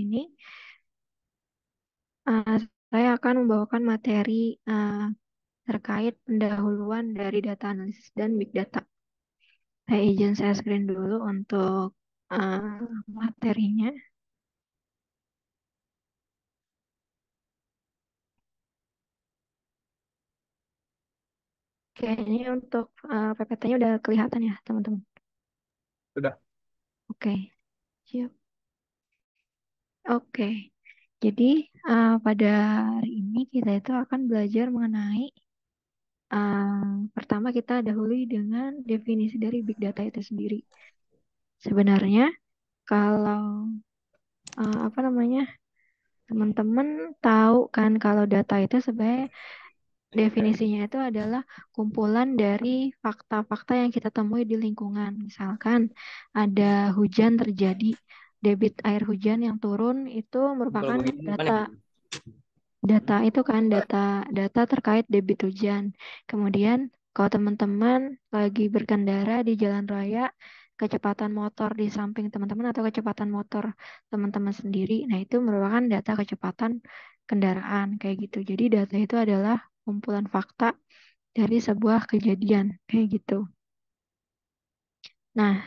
ini eh, saya akan membawakan materi eh, terkait pendahuluan dari data analisis dan big data. Saya izin saya screen dulu untuk eh, materinya. Oke, ini untuk PPT-nya udah kelihatan ya, teman-teman. Sudah. Oke, siap. Oke, jadi pada hari ini kita itu akan belajar mengenai pertama kita dahului dengan definisi dari big data itu sendiri. Sebenarnya kalau apa namanya teman-teman tahu kan kalau data itu sebenarnya definisinya itu adalah kumpulan dari fakta-fakta yang kita temui di lingkungan. Misalkan ada hujan terjadi, debit air hujan yang turun itu Kalau merupakan begini data. mana? Data itu kan data terkait debit hujan. Kemudian kalau teman-teman lagi berkendara di jalan raya, kecepatan motor di samping teman-teman atau kecepatan motor teman-teman sendiri, nah itu merupakan data kecepatan kendaraan kayak gitu. Jadi data itu adalah kumpulan fakta dari sebuah kejadian kayak gitu. Nah,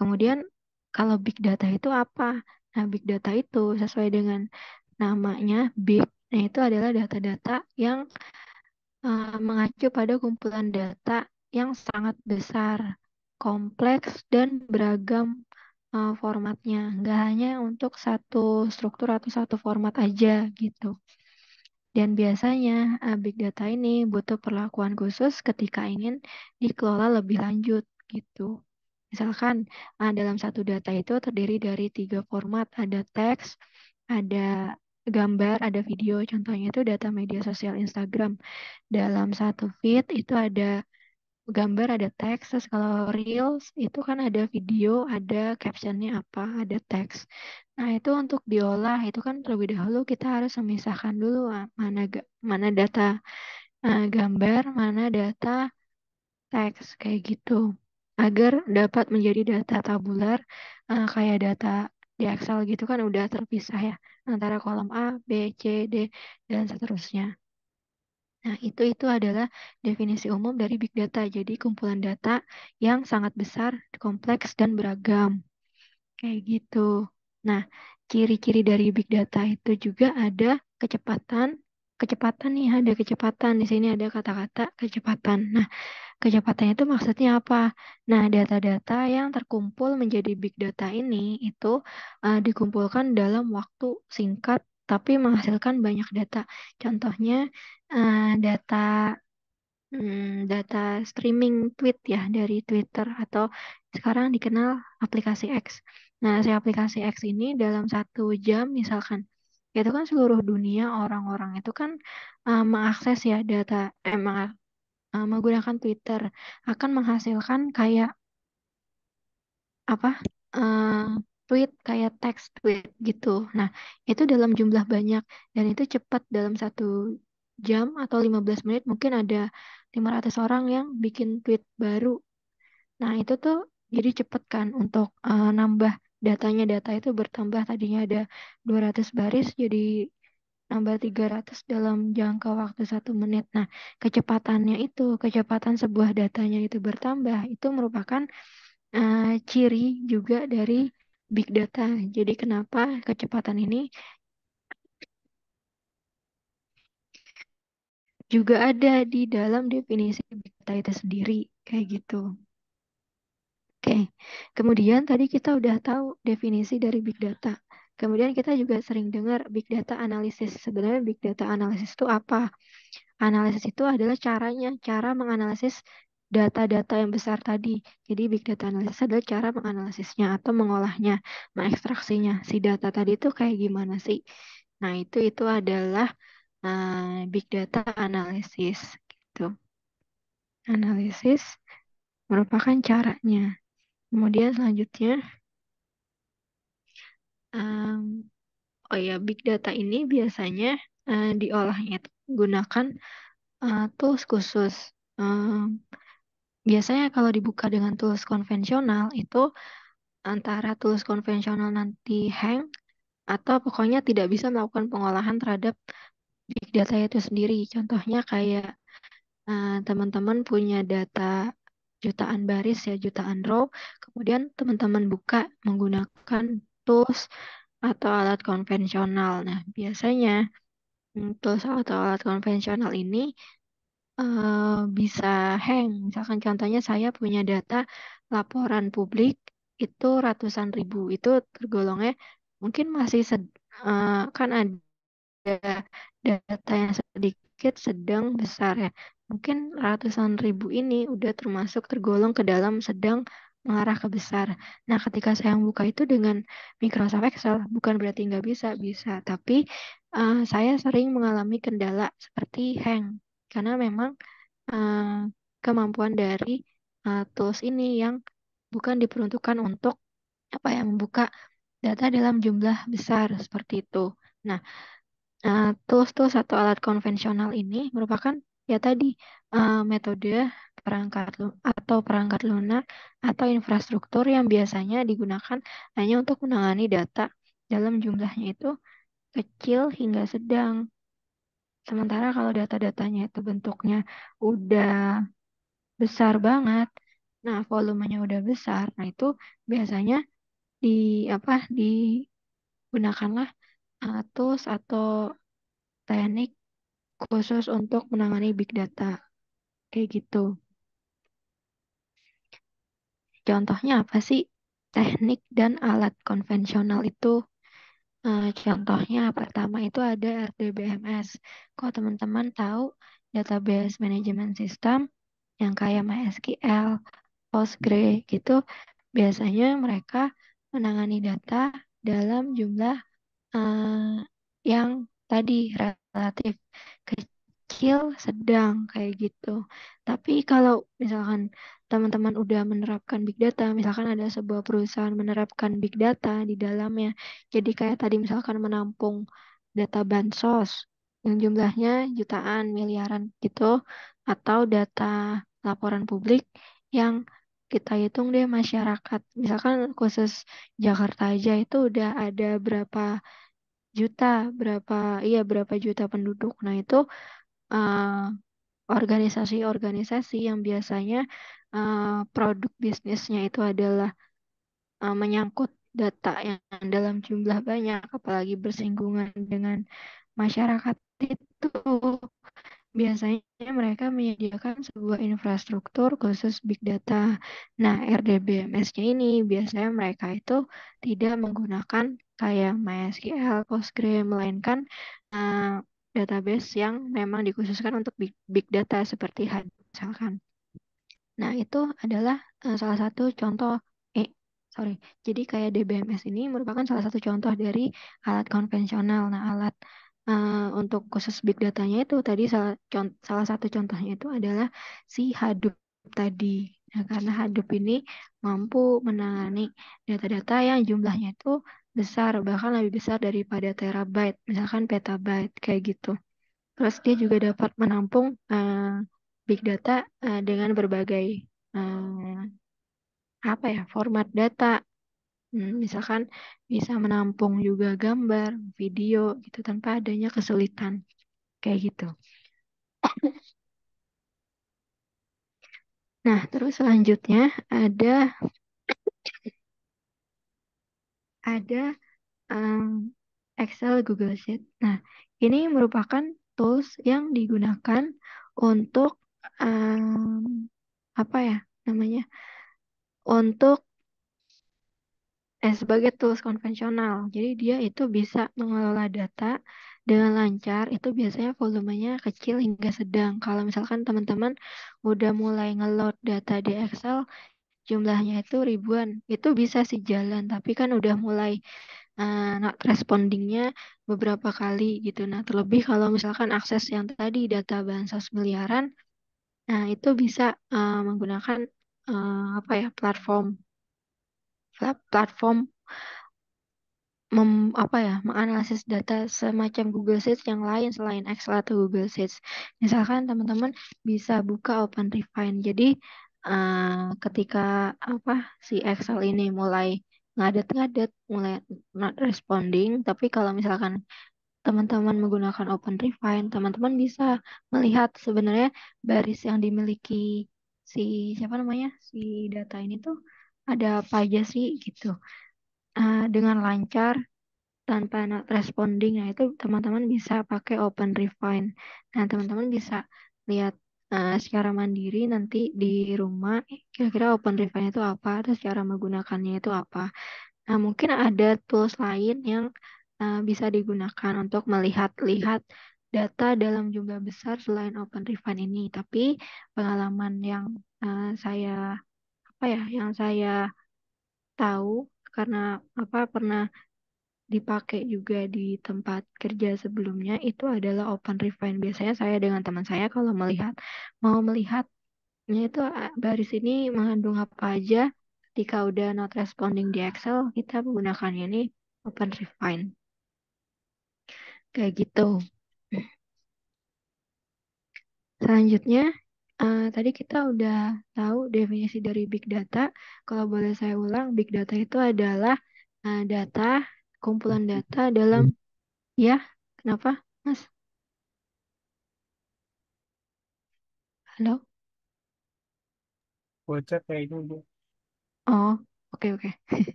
kemudian kalau big data itu apa? Nah, big data itu sesuai dengan namanya big. Nah, itu adalah data-data yang mengacu pada kumpulan data yang sangat besar, kompleks, dan beragam formatnya. Nggak hanya untuk satu struktur atau satu format aja gitu. Dan biasanya big data ini butuh perlakuan khusus ketika ingin dikelola lebih lanjut gitu. Misalkan dalam satu data itu terdiri dari tiga format, ada teks, ada gambar, ada video. Contohnya itu data media sosial Instagram. Dalam satu feed itu ada gambar, ada teks. Terus kalau Reels itu kan ada video, ada captionnya apa, ada teks. Nah itu untuk diolah itu kan terlebih dahulu kita harus memisahkan dulu mana data gambar, mana data teks kayak gitu. Agar dapat menjadi data tabular kayak data di Excel gitu kan udah terpisah ya antara kolom A, B, C, D, dan seterusnya. Nah, itu adalah definisi umum dari big data. Jadi kumpulan data yang sangat besar, kompleks dan beragam. Kayak gitu. Nah, ciri-ciri dari big data itu juga ada kecepatan. Kecepatan nih, ada kecepatan. Di sini ada kata-kata kecepatan. Nah, kecepatan itu maksudnya apa? Nah, data-data yang terkumpul menjadi big data ini itu dikumpulkan dalam waktu singkat tapi menghasilkan banyak data. Contohnya data data streaming tweet ya dari Twitter atau sekarang dikenal aplikasi X. Nah, si aplikasi X ini dalam 1 jam misalkan itu kan seluruh dunia orang-orang itu kan mengakses ya data menggunakan Twitter akan menghasilkan kayak apa eh, tweet kayak teks tweet gitu. Nah, itu dalam jumlah banyak dan itu cepat dalam 1 jam atau 15 menit mungkin ada 500 orang yang bikin tweet baru. Nah, itu tuh jadi cepet kan untuk nambah datanya. Data itu bertambah tadinya ada 200 baris jadi nambah 300 dalam jangka waktu 1 menit. Nah, kecepatan sebuah datanya itu bertambah, itu merupakan ciri juga dari big data. Jadi kenapa kecepatan ini juga ada di dalam definisi big data itu sendiri, kayak gitu. Oke, kemudian tadi kita udah tahu definisi dari big data. Kemudian kita juga sering dengar big data analisis. Sebenarnya big data analisis itu apa? Analisis itu adalah cara menganalisis data-data yang besar tadi. Jadi big data analysis adalah cara menganalisisnya atau mengolahnya, mengekstraksinya. Si data tadi itu kayak gimana sih? Nah, itu adalah big data analysis gitu. Analisis merupakan caranya. Kemudian selanjutnya, em, oh ya, big data ini biasanya diolahnya itu menggunakan tools khusus. Em, Biasanya kalau dibuka dengan tools konvensional itu antara tools konvensional nanti hang atau pokoknya tidak bisa melakukan pengolahan terhadap big data itu sendiri. Contohnya kayak teman-teman punya data jutaan baris ya, jutaan row, kemudian teman-teman buka menggunakan tools atau alat konvensional. Nah, biasanya tools atau alat konvensional ini bisa hang. Misalkan contohnya saya punya data laporan publik itu ratusan ribu, itu tergolongnya mungkin masih kan ada data yang sedikit, sedang, besar ya. Mungkin ratusan ribu ini udah termasuk tergolong ke dalam sedang mengarah ke besar. Nah, ketika saya buka itu dengan Microsoft Excel, bukan berarti nggak bisa, bisa. Tapi saya sering mengalami kendala seperti hang. Karena memang kemampuan dari tools ini yang bukan diperuntukkan untuk apa ya, membuka data dalam jumlah besar seperti itu. Nah, tools-tools atau alat konvensional ini merupakan ya tadi metode atau perangkat lunak atau infrastruktur yang biasanya digunakan hanya untuk menangani data dalam jumlahnya itu kecil hingga sedang. Sementara kalau data-datanya itu bentuknya udah besar banget, nah volumenya udah besar, nah itu biasanya di apa digunakanlah tools atau teknik khusus untuk menangani big data kayak gitu. Contohnya apa sih? Teknik dan alat konvensional itu contohnya pertama itu ada RDBMS. Kalau teman-teman tahu database management system yang kayak MySQL, Postgre gitu, biasanya mereka menangani data dalam jumlah yang tadi relatif kecil, sedang kayak gitu. Tapi kalau misalkan teman-teman udah menerapkan big data, misalkan ada sebuah perusahaan menerapkan big data di dalamnya, jadi kayak tadi misalkan menampung data bansos yang jumlahnya jutaan, miliaran gitu, atau data laporan publik yang kita hitung deh masyarakat. Misalkan khusus Jakarta aja itu udah ada juta, berapa, iya berapa juta penduduk. Nah, itu eh, organisasi-organisasi yang biasanya produk bisnisnya itu adalah menyangkut data yang dalam jumlah banyak, apalagi bersinggungan dengan masyarakat itu. Biasanya mereka menyediakan sebuah infrastruktur khusus big data. Nah, RDBMS-nya ini biasanya mereka itu tidak menggunakan kayak MySQL, Postgre, melainkan uh, database yang memang dikhususkan untuk big data seperti Hadoop misalkan. Nah, itu adalah salah satu contoh, eh, sorry, jadi kayak DBMS ini merupakan salah satu contoh dari alat konvensional. Nah, alat untuk khusus big datanya itu tadi salah satu contohnya itu adalah si Hadoop tadi. Nah, karena Hadoop ini mampu menangani data-data yang jumlahnya itu besar, bahkan lebih besar daripada terabyte, misalkan petabyte, kayak gitu. Terus dia juga dapat menampung big data dengan berbagai apa ya format data. Misalkan bisa menampung juga gambar, video gitu tanpa adanya kesulitan kayak gitu. Nah, terus selanjutnya ada Excel, Google Sheet. Nah, ini merupakan tools yang digunakan untuk apa ya namanya? Untuk sebagai tools konvensional. Jadi dia itu bisa mengelola data dengan lancar. Itu biasanya volumenya kecil hingga sedang. Kalau misalkan teman-teman udah mulai ngeload data di Excel, jumlahnya itu ribuan. Itu bisa sih jalan, tapi kan udah mulai not respondingnya beberapa kali gitu. Nah, terlebih kalau misalkan akses yang tadi data bansos miliaran, nah itu bisa menggunakan apa ya platform apa ya menganalisis data semacam Google Sheets yang lain selain Excel atau Google Sheets. Misalkan teman-teman bisa buka OpenRefine. Jadi ketika apa si Excel ini mulai ngadet-ngadet, mulai not responding. Tapi kalau misalkan teman-teman menggunakan Open Refine, teman-teman bisa melihat sebenarnya baris yang dimiliki si siapa namanya si data ini tuh ada apa aja sih gitu. Dengan lancar tanpa not responding, nah itu teman-teman bisa pakai Open Refine. Nah, teman-teman bisa lihat secara mandiri nanti di rumah kira-kira Open Refine itu apa, terus cara menggunakannya itu apa. Nah, mungkin ada tools lain yang bisa digunakan untuk melihat-lihat data dalam jumlah besar selain Open Refine ini. Tapi pengalaman yang saya yang saya tahu karena pernah dipakai juga di tempat kerja sebelumnya itu adalah Open Refine. Biasanya saya dengan teman saya kalau mau melihatnya itu baris ini mengandung apa aja. Ketika udah not responding di Excel, kita menggunakannya ini Open Refine. Kayak gitu. Selanjutnya, tadi kita udah tahu definisi dari Big Data. Kalau boleh saya ulang, Big Data itu adalah data, kumpulan data dalam, ya, kenapa, Mas? Halo? Bocah kayak dulu. Oh, oke, oke.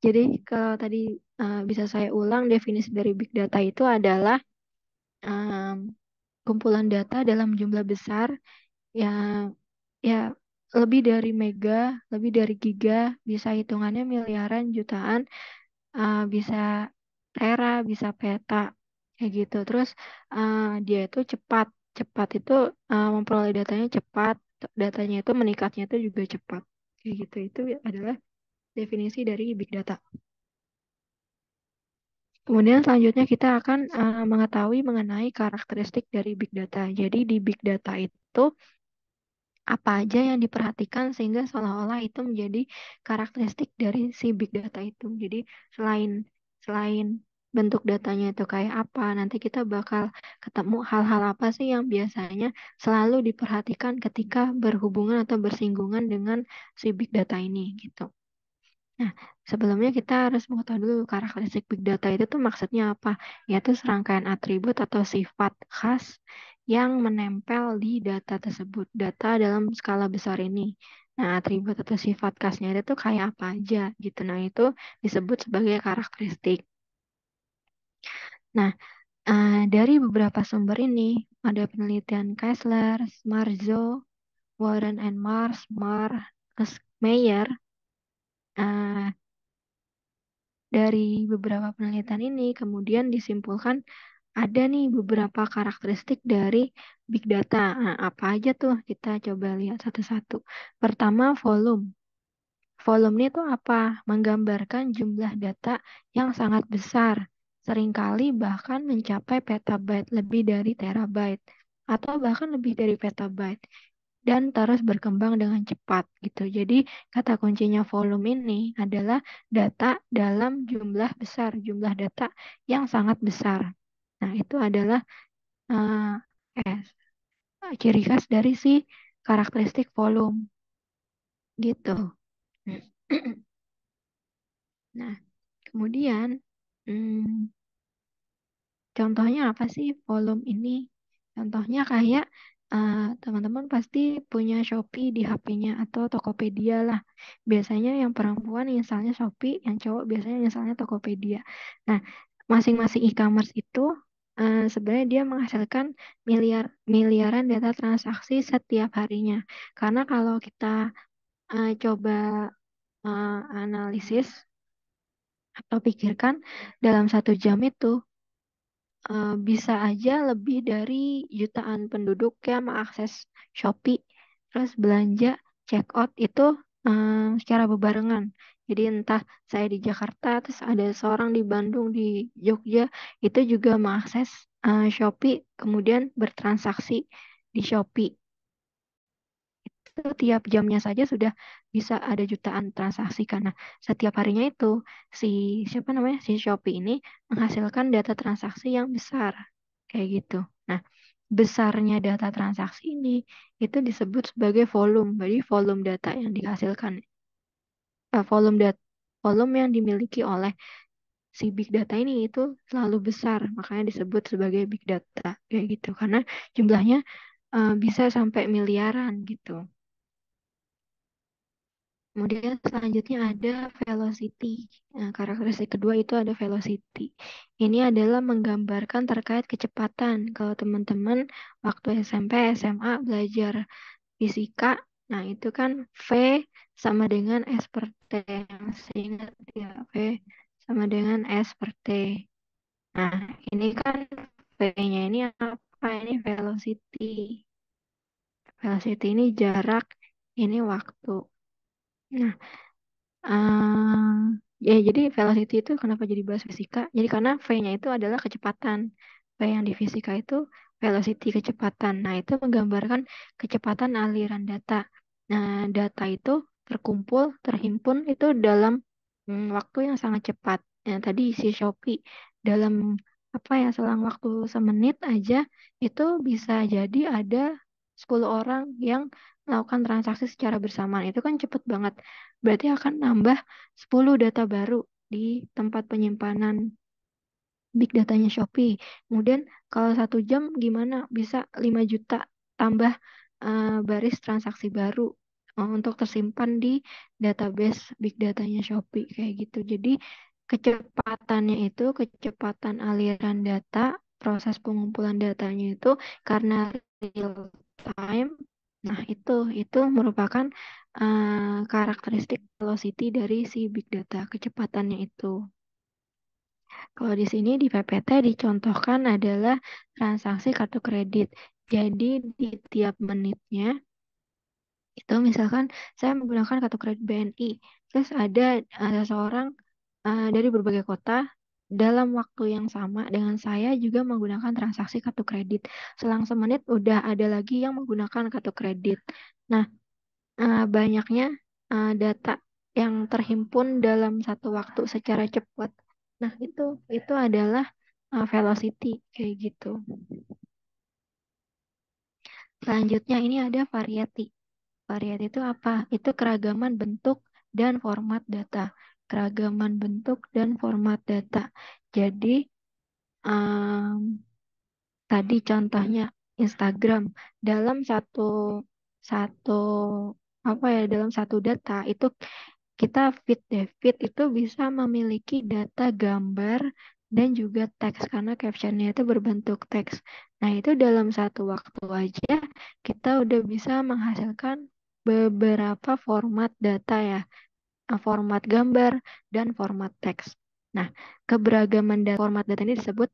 Jadi kalau tadi bisa saya ulang, definisi dari Big Data itu adalah em, kumpulan data dalam jumlah besar yang ya lebih dari mega, lebih dari giga, bisa hitungannya miliaran, jutaan, bisa tera, bisa peta, kayak gitu. Terus dia itu cepat, cepat itu memperoleh datanya cepat, datanya itu meningkatnya itu juga cepat, kayak gitu. Itu adalah definisi dari big data. Kemudian selanjutnya kita akan mengetahui mengenai karakteristik dari big data. Jadi di big data itu apa aja yang diperhatikan sehingga seolah-olah itu menjadi karakteristik dari si big data itu. Jadi selain selain bentuk datanya itu kayak apa, nanti kita bakal ketemu hal-hal apa sih yang biasanya selalu diperhatikan ketika berhubungan atau bersinggungan dengan si big data ini gitu. Nah, sebelumnya kita harus mengetahui dulu karakteristik big data itu tuh maksudnya apa, yaitu serangkaian atribut atau sifat khas yang menempel di data tersebut, data dalam skala besar ini. Nah, atribut atau sifat khasnya itu tuh kayak apa aja gitu. Nah, itu disebut sebagai karakteristik. Nah, dari beberapa sumber ini, ada penelitian Kessler, Marzo, Warren and Mars, terus Mayer. eh, Dari beberapa penelitian ini kemudian disimpulkan ada nih beberapa karakteristik dari big data. Nah, apa aja tuh? Kita coba lihat satu-satu. Pertama, volume. Volume ini tuh apa? Menggambarkan jumlah data yang sangat besar. Seringkali bahkan mencapai petabyte, lebih dari terabyte. Atau bahkan lebih dari petabyte dan terus berkembang dengan cepat gitu. Jadi kata kuncinya volume ini adalah data dalam jumlah besar, jumlah data yang sangat besar. Nah, itu adalah eh, eh, ciri khas dari si karakteristik volume gitu. Nah, kemudian hmm, contohnya apa sih volume ini? Contohnya kayak teman-teman pasti punya Shopee di HP-nya atau Tokopedia lah. Biasanya yang perempuan misalnya Shopee, yang cowok biasanya misalnya Tokopedia. Nah, masing-masing e-commerce itu sebenarnya dia menghasilkan miliaran data transaksi setiap harinya. Karena kalau kita coba analisis atau pikirkan dalam 1 jam itu bisa aja lebih dari jutaan penduduk yang mengakses Shopee, terus belanja, check out itu secara bebarengan. Jadi entah saya di Jakarta, terus ada seorang di Bandung, di Jogja, itu juga mengakses Shopee, kemudian bertransaksi di Shopee. Itu tiap jamnya saja sudah bisa ada jutaan transaksi karena setiap harinya itu si siapa namanya si Shopee ini menghasilkan data transaksi yang besar kayak gitu. Nah, besarnya data transaksi ini itu disebut sebagai volume. Jadi volume data yang dihasilkan, volume data. volume yang dimiliki oleh si big data ini itu selalu besar, makanya disebut sebagai big data kayak gitu. Karena jumlahnya bisa sampai miliaran gitu. Kemudian selanjutnya ada velocity. Nah, karakteristik kedua itu ada velocity. Ini adalah menggambarkan terkait kecepatan. Kalau teman-teman waktu SMP, SMA belajar fisika, nah itu kan V sama dengan S per T. Masih ingat ya, V sama dengan S per T. Nah, ini kan V-nya ini apa? Ini velocity. Velocity ini jarak, ini waktu. Nah, ya, jadi velocity itu kenapa jadi bahas fisika? Jadi karena V-nya itu adalah kecepatan. V yang di fisika itu velocity kecepatan. Nah, itu menggambarkan kecepatan aliran data. Nah, data itu terkumpul, terhimpun itu dalam waktu yang sangat cepat. Nah, tadi si Shopee dalam apa ya, selang waktu semenit aja itu bisa jadi ada 10 orang yang melakukan transaksi secara bersamaan. Itu kan cepet banget. Berarti akan nambah 10 data baru di tempat penyimpanan big datanya Shopee. Kemudian kalau 1 jam gimana? Bisa 5 juta tambah baris transaksi baru untuk tersimpan di database big datanya Shopee kayak gitu. Jadi kecepatannya itu kecepatan aliran data, proses pengumpulan datanya itu karena real time. Nah, itu merupakan karakteristik velocity dari si big data, kecepatannya itu. Kalau di sini di PPT dicontohkan adalah transaksi kartu kredit. Jadi di tiap menitnya itu misalkan saya menggunakan kartu kredit BNI, terus ada seseorang dari berbagai kota dalam waktu yang sama dengan saya juga menggunakan transaksi kartu kredit. Selang semenit udah ada lagi yang menggunakan kartu kredit. Nah, banyaknya data yang terhimpun dalam satu waktu secara cepat. Nah, itu adalah velocity kayak gitu. Selanjutnya ini ada variety. Variety itu apa? Itu keragaman bentuk dan format data. Keragaman bentuk dan format data. Jadi tadi contohnya Instagram dalam satu satu apa ya, dalam satu data itu kita feed itu bisa memiliki data gambar dan juga teks karena captionnya itu berbentuk teks. Nah, itu dalam satu waktu aja kita udah bisa menghasilkan beberapa format data ya, format gambar dan format teks. Nah, keberagaman format data ini disebut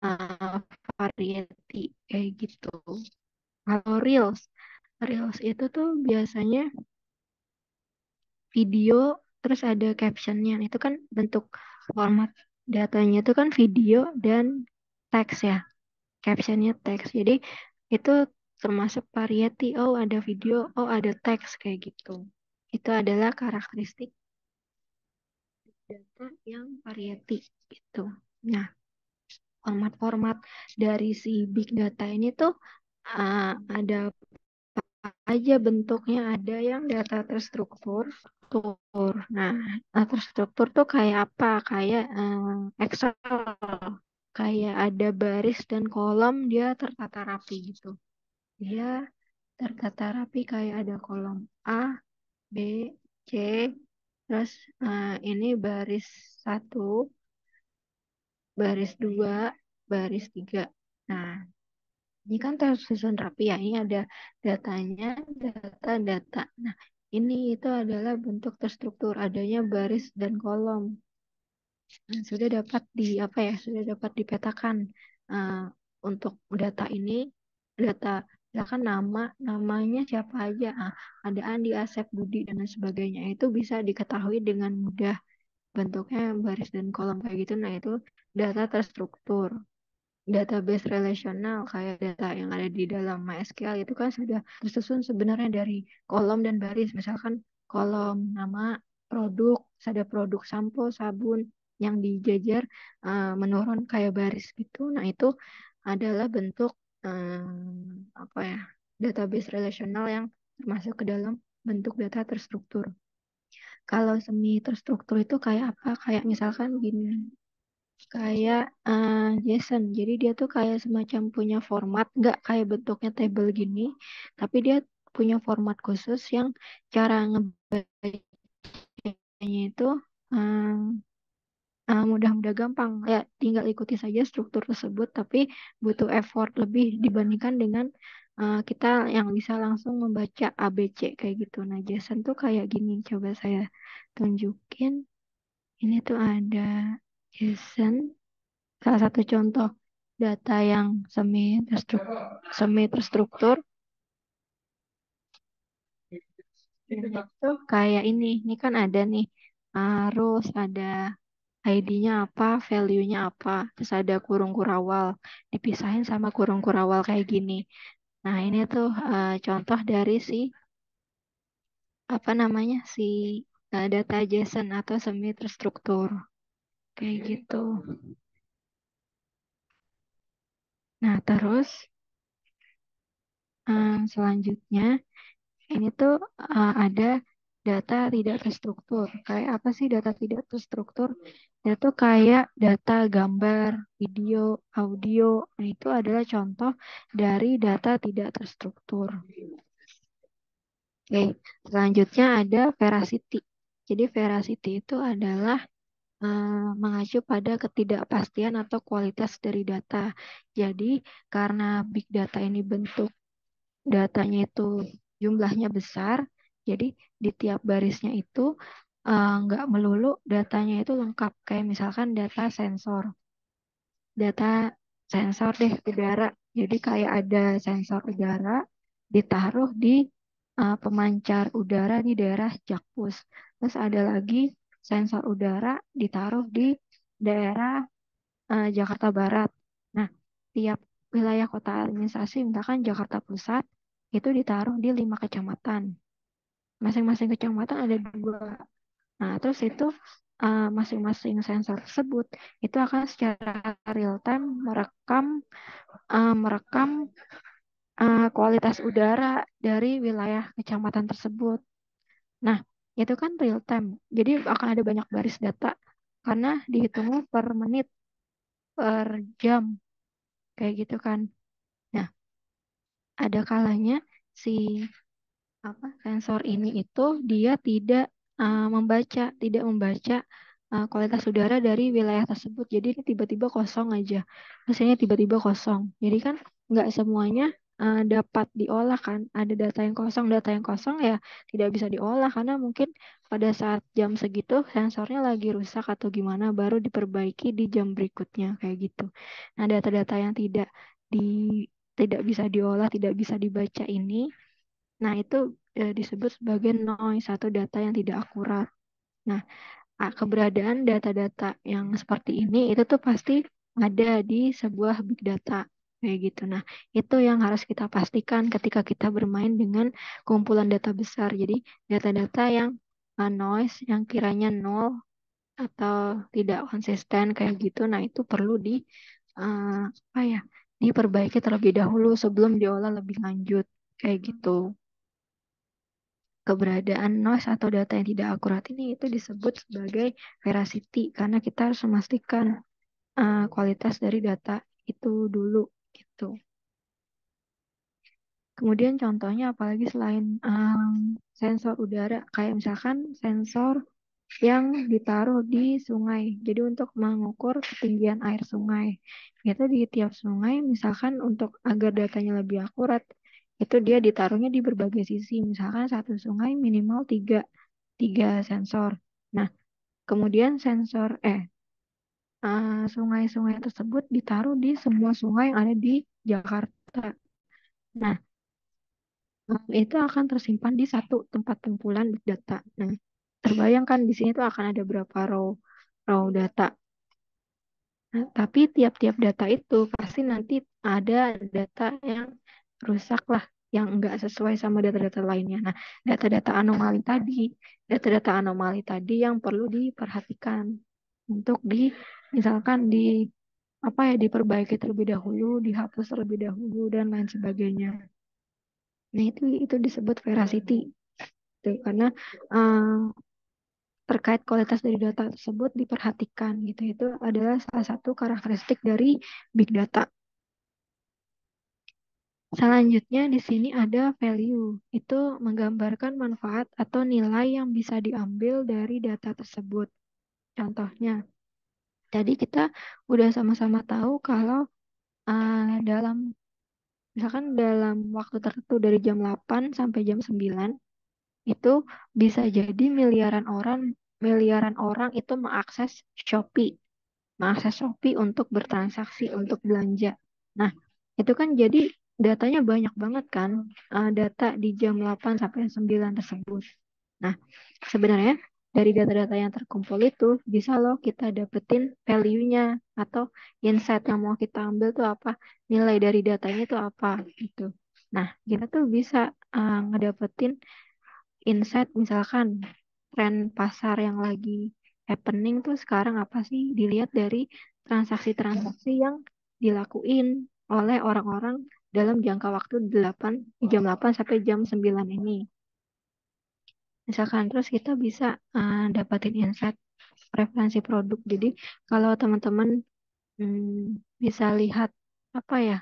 uh, variety kayak gitu. Kalau Reels itu tuh biasanya video terus ada captionnya. Itu kan bentuk format datanya itu kan video dan teks ya. Captionnya teks. Jadi itu termasuk variety. Oh, ada video, oh ada teks kayak gitu. Itu adalah karakteristik data yang variety gitu. Nah, format-format dari si big data ini tuh ada aja bentuknya, ada yang data terstruktur. Nah, terstruktur tuh kayak apa? Kayak Excel, kayak ada baris dan kolom dia tertata rapi gitu. Dia tertata rapi kayak ada kolom A, B, C, terus ini baris satu, baris dua, baris tiga. Nah, ini kan tersusun rapi ya. Ini ada datanya, data-data. Nah, ini itu adalah bentuk terstruktur, adanya baris dan kolom. Nah, sudah dapat di apa ya? Sudah dapat dipetakan untuk data ini, data misalkan namanya siapa aja. Ada Andi, Asep, Budi dan lain sebagainya. Itu bisa diketahui dengan mudah bentuknya baris dan kolom kayak gitu. Nah, itu data terstruktur. Database relasional kayak data yang ada di dalam MySQL itu kan sudah tersusun sebenarnya dari kolom dan baris. Misalkan kolom nama produk, ada produk sampo, sabun yang dijajar menurun kayak baris gitu. Nah, itu adalah bentuk apa ya? Database relasional yang termasuk ke dalam bentuk data terstruktur. kalau semi terstruktur itu kayak apa? Kayak misalkan gini, kayak JSON. Jadi dia tuh kayak semacam punya format, nggak kayak bentuknya table gini, tapi dia punya format khusus yang cara ngebacanya itu mudah-mudah gampang. Ya, tinggal ikuti saja struktur tersebut, tapi butuh effort lebih dibandingkan dengan kita yang bisa langsung membaca ABC kayak gitu. Nah, JSON tuh kayak gini. Coba saya tunjukin. Ini tuh ada JSON. Salah satu contoh data yang semi terstruktur itu kayak ini. Ini kan ada nih rows, ada ID-nya apa, value-nya apa, terus ada kurung kurawal, dipisahin sama kurung kurawal kayak gini. Nah, ini tuh contoh dari si apa namanya si data JSON atau semi terstruktur kayak gitu. Nah, terus selanjutnya ini tuh ada data tidak terstruktur. Kayak apa sih data tidak terstruktur? Itu kayak data gambar, video, audio. Nah, itu adalah contoh dari data tidak terstruktur. Oke, selanjutnya ada veracity. Jadi veracity itu adalah mengacu pada ketidakpastian atau kualitas dari data. Jadi karena big data ini bentuk datanya itu jumlahnya besar, jadi di tiap barisnya itu nggak melulu datanya itu lengkap. Kayak misalkan data sensor deh udara. Jadi kayak ada sensor udara ditaruh di pemancar udara di daerah Jakpus. Terus ada lagi sensor udara ditaruh di daerah Jakarta Barat. Nah, tiap wilayah kota administrasi, misalkan Jakarta Pusat, itu ditaruh di 5 kecamatan. Masing-masing kecamatan ada 2. Nah, terus itu masing-masing sensor tersebut itu akan secara real time merekam kualitas udara dari wilayah kecamatan tersebut. Nah, itu kan real time. Jadi akan ada banyak baris data karena dihitungnya per menit, per jam, kayak gitu kan. Nah, ada kalanya si sensor ini itu dia tidak membaca kualitas udara dari wilayah tersebut. Jadi ini tiba-tiba kosong aja. Hasilnya tiba-tiba kosong. Jadi kan nggak semuanya dapat diolah kan. Ada data yang kosong ya tidak bisa diolah karena mungkin pada saat jam segitu sensornya lagi rusak atau gimana baru diperbaiki di jam berikutnya kayak gitu. Nah, data-data yang di tidak bisa diolah, tidak bisa dibaca ini, nah, itu disebut sebagai noise atau data yang tidak akurat. Nah, keberadaan data-data yang seperti ini itu tuh pasti ada di sebuah big data kayak gitu. Nah, itu yang harus kita pastikan ketika kita bermain dengan kumpulan data besar. Jadi, data-data yang noise yang kiranya nol atau tidak konsisten kayak gitu. Nah, itu perlu apa ya? Diperbaiki terlebih dahulu sebelum diolah lebih lanjut kayak gitu. Keberadaan noise atau data yang tidak akurat ini itu disebut sebagai veracity karena kita harus memastikan kualitas dari data itu dulu gitu. Kemudian contohnya apalagi selain sensor udara kayak misalkan sensor yang ditaruh di sungai. Jadi untuk mengukur ketinggian air sungai. Itu di tiap sungai misalkan untuk agar datanya lebih akurat itu dia ditaruhnya di berbagai sisi. Misalkan satu sungai minimal tiga sensor. Nah, kemudian sungai-sungai tersebut ditaruh di semua sungai yang ada di Jakarta. Nah, itu akan tersimpan di satu tempat pengumpulan big data. Nah, terbayangkan di sini tuh akan ada berapa raw data. Nah, tapi tiap-tiap data itu pasti nanti ada data yang rusak lah, yang enggak sesuai sama data-data lainnya. Nah, data-data anomali tadi, data-data anomali tadi yang perlu diperhatikan untuk misalkan apa ya diperbaiki terlebih dahulu, dihapus terlebih dahulu dan lain sebagainya. Nah, itu disebut veracity. Tuh, karena terkait kualitas dari data tersebut diperhatikan gitu. Itu adalah salah satu karakteristik dari big data. Selanjutnya di sini ada value. Itu menggambarkan manfaat atau nilai yang bisa diambil dari data tersebut. Contohnya, tadi kita udah sama-sama tahu kalau dalam misalkan dalam waktu tertentu dari jam 8 sampai jam 9 itu bisa jadi miliaran orang itu mengakses Shopee untuk bertransaksi, untuk belanja. Nah, itu kan jadi datanya banyak banget kan, data di jam 8 sampai 9 tersebut. Nah, sebenarnya dari data-data yang terkumpul itu bisa loh kita dapetin value-nya atau insight yang mau kita ambil tuh apa, nilai dari datanya itu apa gitu. Nah, kita tuh bisa ngedapetin insight misalkan tren pasar yang lagi happening tuh sekarang apa sih, dilihat dari transaksi-transaksi yang dilakuin oleh orang-orang dalam jangka waktu jam 8 sampai jam 9 ini. Misalkan terus kita bisa dapatin insight preferensi produk. Jadi kalau teman-teman bisa lihat apa ya,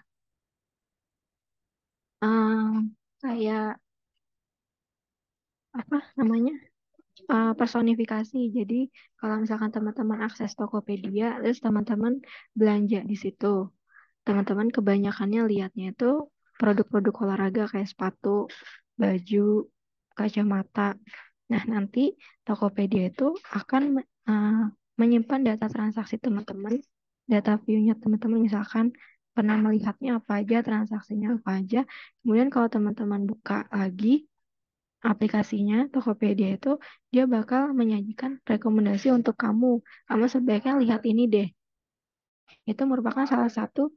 kayak apa namanya, personifikasi. Jadi kalau misalkan teman-teman akses Tokopedia, terus teman-teman belanja di situ, teman-teman kebanyakannya lihatnya itu produk-produk olahraga kayak sepatu, baju, kacamata. Nah, nanti Tokopedia itu akan menyimpan data transaksi teman-teman, data view-nya teman-teman, misalkan pernah melihatnya apa aja, transaksinya apa aja. Kemudian kalau teman-teman buka lagi aplikasinya Tokopedia itu, dia bakal menyajikan rekomendasi untuk kamu. Kamu sebaiknya lihat ini deh. Itu merupakan salah satu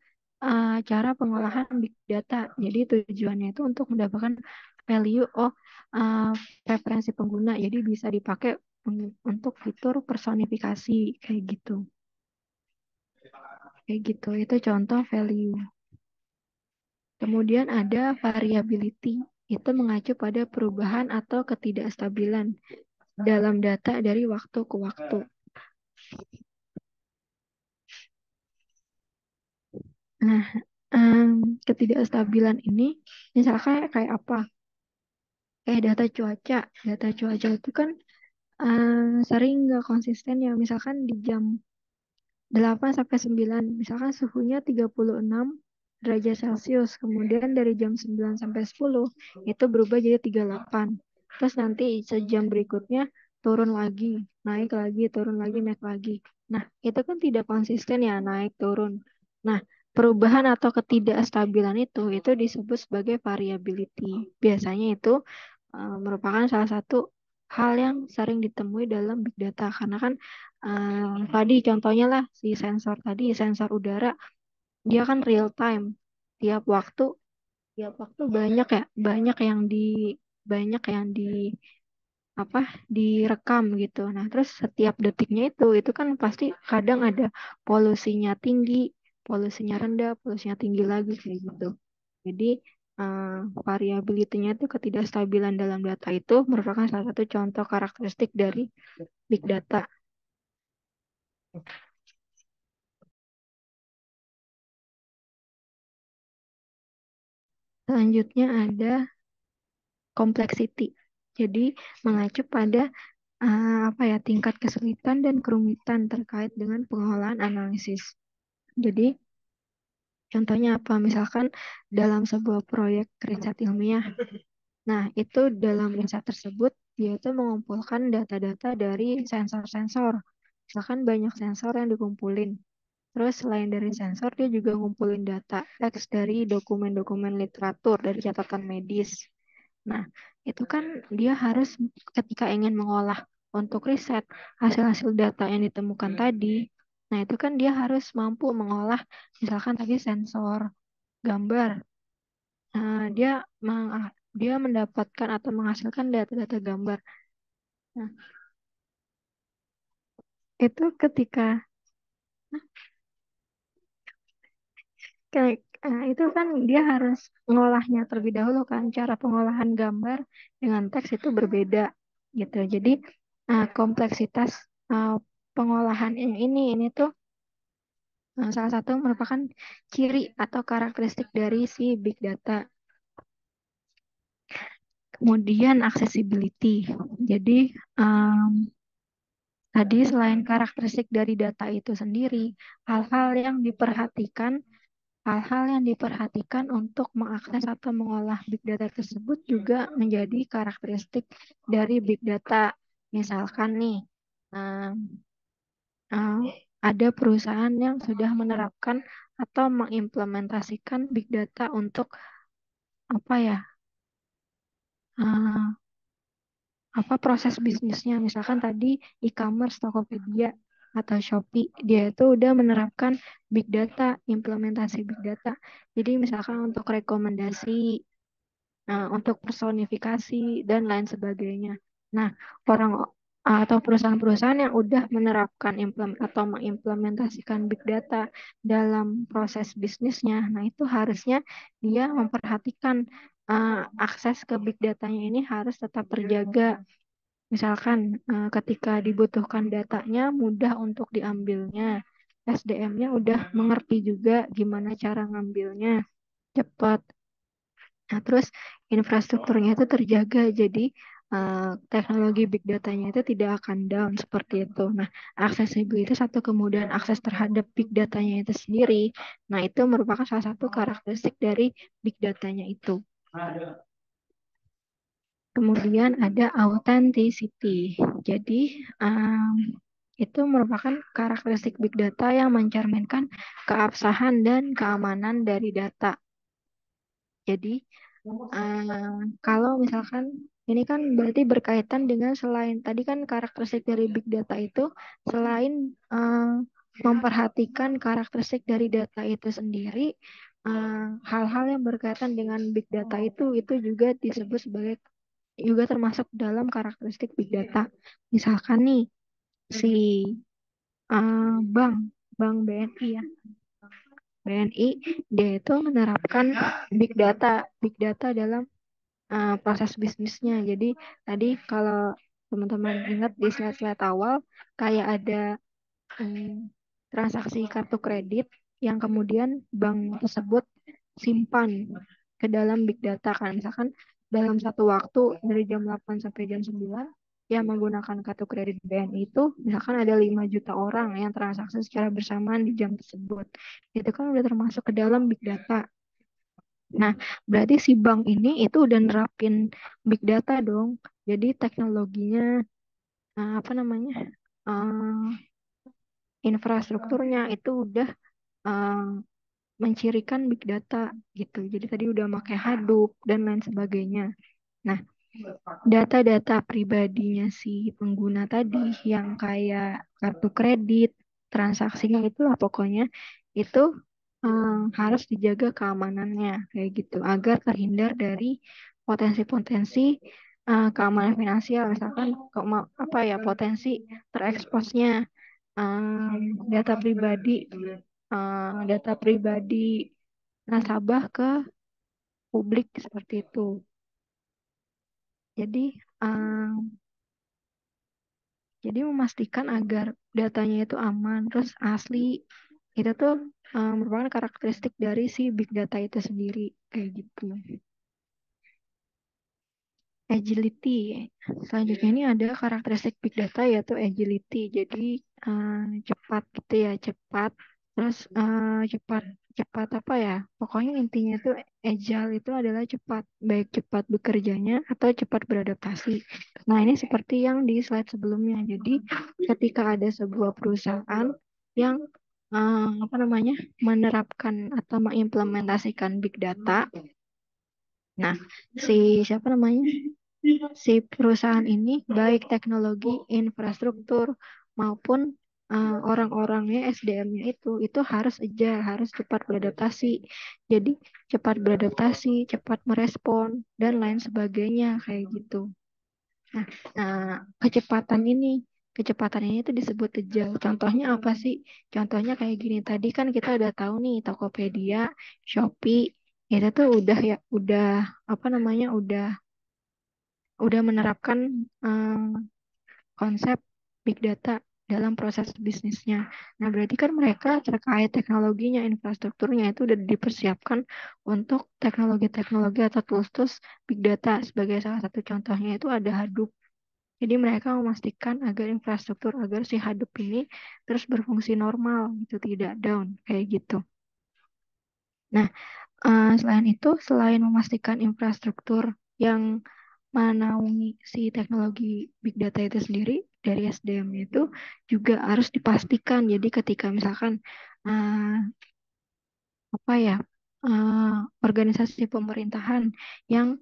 cara pengolahan big data. Jadi tujuannya itu untuk mendapatkan value uh, preferensi pengguna. Jadi bisa dipakai untuk fitur personifikasi kayak gitu. Kayak gitu. Itu contoh value. Kemudian ada variability. Itu mengacu pada perubahan atau ketidakstabilan dalam data dari waktu ke waktu. Nah, ketidakstabilan ini misalkan kayak apa? Kayak data cuaca. Data cuaca itu kan sering nggak konsisten ya. Misalkan di jam 8 sampai 9, misalkan suhunya 36 derajat Celcius. Kemudian dari jam 9 sampai 10 itu berubah jadi 38. Terus nanti sejam berikutnya turun lagi, naik lagi, turun lagi, naik lagi. Nah, itu kan tidak konsisten ya, naik turun. Nah, perubahan atau ketidakstabilan itu disebut sebagai variability. Biasanya itu merupakan salah satu hal yang sering ditemui dalam big data, karena kan tadi contohnya lah si sensor tadi, sensor udara, dia kan real time, tiap waktu tiap waktu banyak yang di apa direkam gitu. Nah, terus setiap detiknya itu kan pasti kadang ada polusinya tinggi, polusinya rendah, polusinya tinggi lagi kayak gitu. Jadi eh, variabilitasnya itu, ketidakstabilan dalam data itu merupakan salah satu contoh karakteristik dari big data. Selanjutnya ada complexity. Jadi mengacu pada apa ya, tingkat kesulitan dan kerumitan terkait dengan pengolahan analisis. Jadi contohnya apa? Misalkan dalam sebuah proyek riset ilmiah. Nah, itu dalam riset tersebut dia itu mengumpulkan data-data dari sensor-sensor. Misalkan banyak sensor yang dikumpulin. Terus selain dari sensor, dia juga ngumpulin data teks dari dokumen-dokumen literatur, dari catatan medis. Nah, itu kan dia harus ketika ingin mengolah untuk riset hasil-hasil data yang ditemukan tadi, nah itu kan dia harus mampu mengolah misalkan tadi sensor gambar. Nah, dia mendapatkan atau menghasilkan data-data gambar. Nah, itu ketika kayak itu kan dia harus mengolahnya terlebih dahulu kan. Cara pengolahan gambar dengan teks itu berbeda gitu. Jadi kompleksitas uh, pengolahan ini tuh salah satu merupakan ciri atau karakteristik dari si big data. Kemudian accessibility. Jadi tadi selain karakteristik dari data itu sendiri, hal-hal yang diperhatikan hal-hal yang diperhatikan untuk mengakses atau mengolah big data tersebut juga menjadi karakteristik dari big data. Misalkan nih, um, uh, ada perusahaan yang sudah menerapkan atau mengimplementasikan big data untuk apa ya, uh, apa proses bisnisnya. Misalkan tadi e-commerce Tokopedia atau Shopee, dia itu udah menerapkan big data, implementasi big data. Jadi misalkan untuk rekomendasi, untuk personifikasi dan lain sebagainya. Nah, orang atau perusahaan-perusahaan yang udah menerapkan atau mengimplementasikan big data dalam proses bisnisnya, nah itu harusnya dia memperhatikan akses ke big datanya ini harus tetap terjaga. Misalkan ketika dibutuhkan datanya mudah untuk diambilnya, SDM-nya udah mengerti juga gimana cara ngambilnya, cepat. Nah, terus infrastrukturnya itu terjaga, jadi teknologi big datanya itu tidak akan down seperti itu. Nah, accessibility satu, kemudian akses terhadap big datanya itu sendiri. Nah, itu merupakan salah satu karakteristik dari big datanya itu. Kemudian ada authenticity. Jadi, itu merupakan karakteristik big data yang mencerminkan keabsahan dan keamanan dari data. Jadi, kalau misalkan ini kan berarti berkaitan dengan selain tadi kan karakteristik dari big data itu selain memperhatikan karakteristik dari data itu sendiri, hal-hal yang berkaitan dengan big data itu juga disebut sebagai juga termasuk dalam karakteristik big data. Misalkan nih si bank bank BNI ya. BNI dia itu menerapkan big data dalam proses bisnisnya. Jadi tadi kalau teman-teman ingat di slide-slide awal kayak ada transaksi kartu kredit yang kemudian bank tersebut simpan ke dalam big data kan. Misalkan dalam satu waktu dari jam 8 sampai jam 9 yang menggunakan kartu kredit BNI itu misalkan ada 5 juta orang yang transaksi secara bersamaan di jam tersebut. Itu kan udah termasuk ke dalam big data. Nah, berarti si bank ini itu udah nerapin big data dong. Jadi teknologinya, apa namanya, eh, infrastrukturnya itu udah eh, mencirikan big data gitu. Jadi tadi udah pakai Hadoop dan lain sebagainya. Nah, data-data pribadinya si pengguna tadi yang kayak kartu kredit, transaksinya itulah pokoknya itu harus dijaga keamanannya kayak gitu agar terhindar dari potensi-potensi keamanan finansial, misalkan apa ya, potensi tereksposnya data pribadi data pribadi nasabah ke publik seperti itu. Jadi Jadi memastikan agar datanya itu aman, terus asli, itu tuh merupakan karakteristik dari si big data itu sendiri, kayak gitu. Agility. Selanjutnya ini ada karakteristik big data yaitu agility. Jadi cepat gitu ya, cepat. Terus cepat cepat apa ya? Pokoknya intinya tuh agile itu adalah cepat, baik cepat bekerjanya atau cepat beradaptasi. Nah, ini seperti yang di slide sebelumnya. Jadi, ketika ada sebuah perusahaan yang apa namanya, menerapkan atau mengimplementasikan big data, nah, siapa namanya? Si perusahaan ini baik teknologi, infrastruktur maupun orang-orangnya, SDM-nya itu harus agile, harus cepat beradaptasi. Jadi cepat beradaptasi, cepat merespon dan lain sebagainya kayak gitu. Nah, kecepatan ini itu disebut agile. Contohnya apa sih? Contohnya kayak gini. Tadi kan kita udah tahu nih Tokopedia, Shopee itu tuh udah apa namanya? Udah menerapkan konsep big data dalam proses bisnisnya. Nah, berarti kan mereka terkait teknologinya, infrastrukturnya itu udah dipersiapkan untuk teknologi-teknologi atau tools-tools big data. Sebagai salah satu contohnya itu ada Hadoop. Jadi mereka memastikan agar infrastruktur, agar si Hadoop ini terus berfungsi normal, gitu, tidak down, kayak gitu. Nah, selain itu, selain memastikan infrastruktur yang menaungi si teknologi big data itu sendiri dari SDM itu juga harus dipastikan. Jadi ketika misalkan uh, apa ya organisasi pemerintahan yang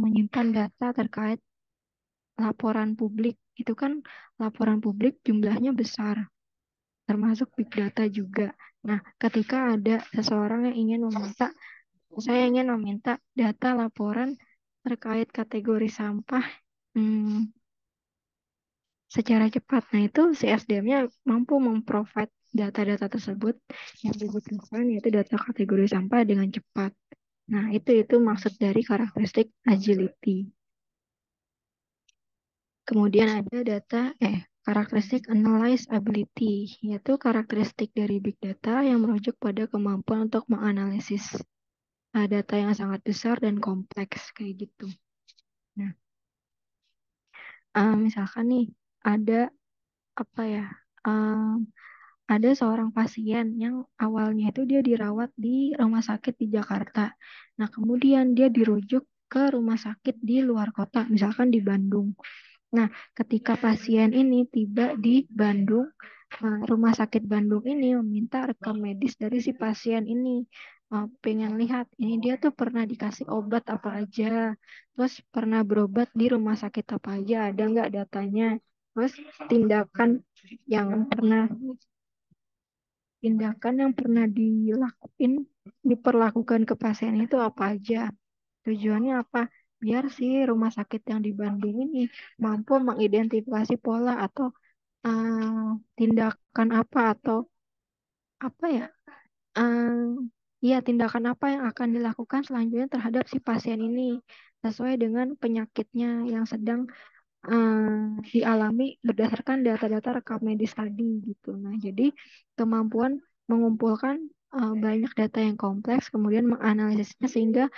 menyimpan data terkait laporan publik, itu kan laporan publik jumlahnya besar, termasuk big data juga. Nah, ketika ada seseorang yang ingin meminta, saya ingin meminta data laporan terkait kategori sampah hmm, secara cepat. Nah, itu si SDM-nya mampu memprovide data-data tersebut yang dibutuhkan, yaitu data kategori sampah dengan cepat. Nah, itu maksud dari karakteristik agility. Kemudian ada karakteristik analyze ability, yaitu karakteristik dari big data yang merujuk pada kemampuan untuk menganalisis data yang sangat besar dan kompleks kayak gitu. Nah, misalkan nih ada apa ya? Ada seorang pasien yang awalnya itu dia dirawat di rumah sakit di Jakarta. Nah, kemudian dia dirujuk ke rumah sakit di luar kota, misalkan di Bandung. Nah, ketika pasien ini tiba di Bandung, rumah sakit Bandung ini meminta rekam medis dari si pasien ini. Pengen lihat, ini dia tuh pernah dikasih obat apa aja, terus pernah berobat di rumah sakit apa aja, ada nggak datanya, terus tindakan yang pernah tindakan yang pernah diperlakukan ke pasien itu apa aja. Tujuannya apa? Biar si rumah sakit yang di Bandung ini mampu mengidentifikasi pola atau tindakan apa atau apa ya? Iya, tindakan apa yang akan dilakukan selanjutnya terhadap si pasien ini sesuai dengan penyakitnya yang sedang dialami berdasarkan data-data rekam medis tadi gitu. Nah, jadi kemampuan mengumpulkan banyak data yang kompleks, kemudian menganalisisnya sehingga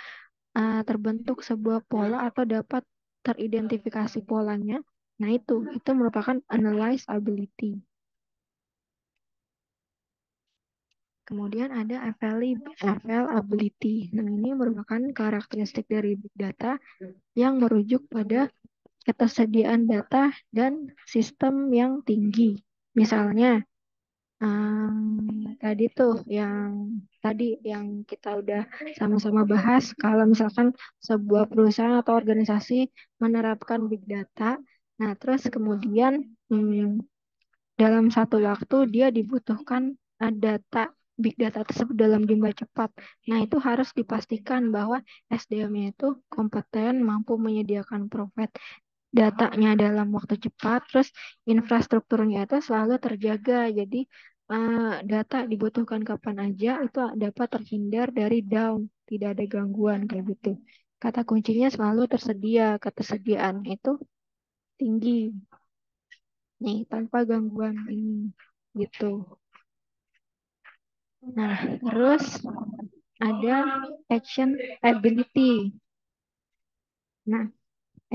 terbentuk sebuah pola atau dapat teridentifikasi polanya. Nah, itu merupakan analyze ability. Kemudian ada availability. Nah, ini merupakan karakteristik dari big data yang merujuk pada ketersediaan data dan sistem yang tinggi. Misalnya, tadi tuh yang kita udah sama-sama bahas, kalau misalkan sebuah perusahaan atau organisasi menerapkan big data, nah terus kemudian dalam satu waktu dia dibutuhkan data big data tersebut dalam jumlah cepat. Nah, itu harus dipastikan bahwa SDM-nya itu kompeten, mampu menyediakan provide datanya dalam waktu cepat, terus infrastrukturnya itu selalu terjaga. Jadi data dibutuhkan kapan aja itu dapat terhindar dari down, tidak ada gangguan kayak gitu. Kata kuncinya selalu tersedia, ketersediaan itu tinggi nih tanpa gangguan ini gitu. Nah, terus ada action ability. Nah,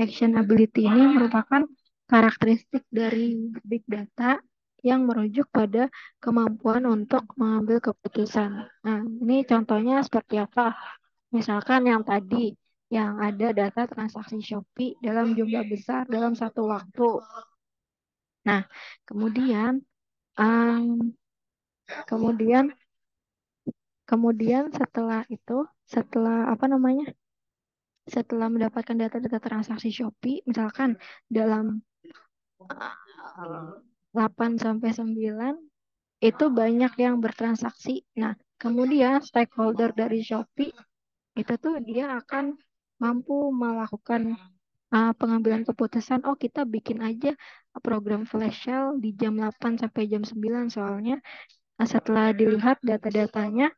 action ability ini merupakan karakteristik dari big data yang merujuk pada kemampuan untuk mengambil keputusan. Nah, ini contohnya seperti apa? Misalkan yang tadi, yang ada data transaksi Shopee dalam jumlah besar dalam satu waktu. Nah, kemudian, um, kemudian, kemudian setelah apa namanya? Setelah mendapatkan data-data transaksi Shopee, misalkan dalam 8 sampai 9 itu banyak yang bertransaksi. Nah, kemudian stakeholder dari Shopee itu tuh dia akan mampu melakukan pengambilan keputusan, oh kita bikin aja program flash sale di jam 8 sampai jam 9 soalnya setelah dilihat data-datanya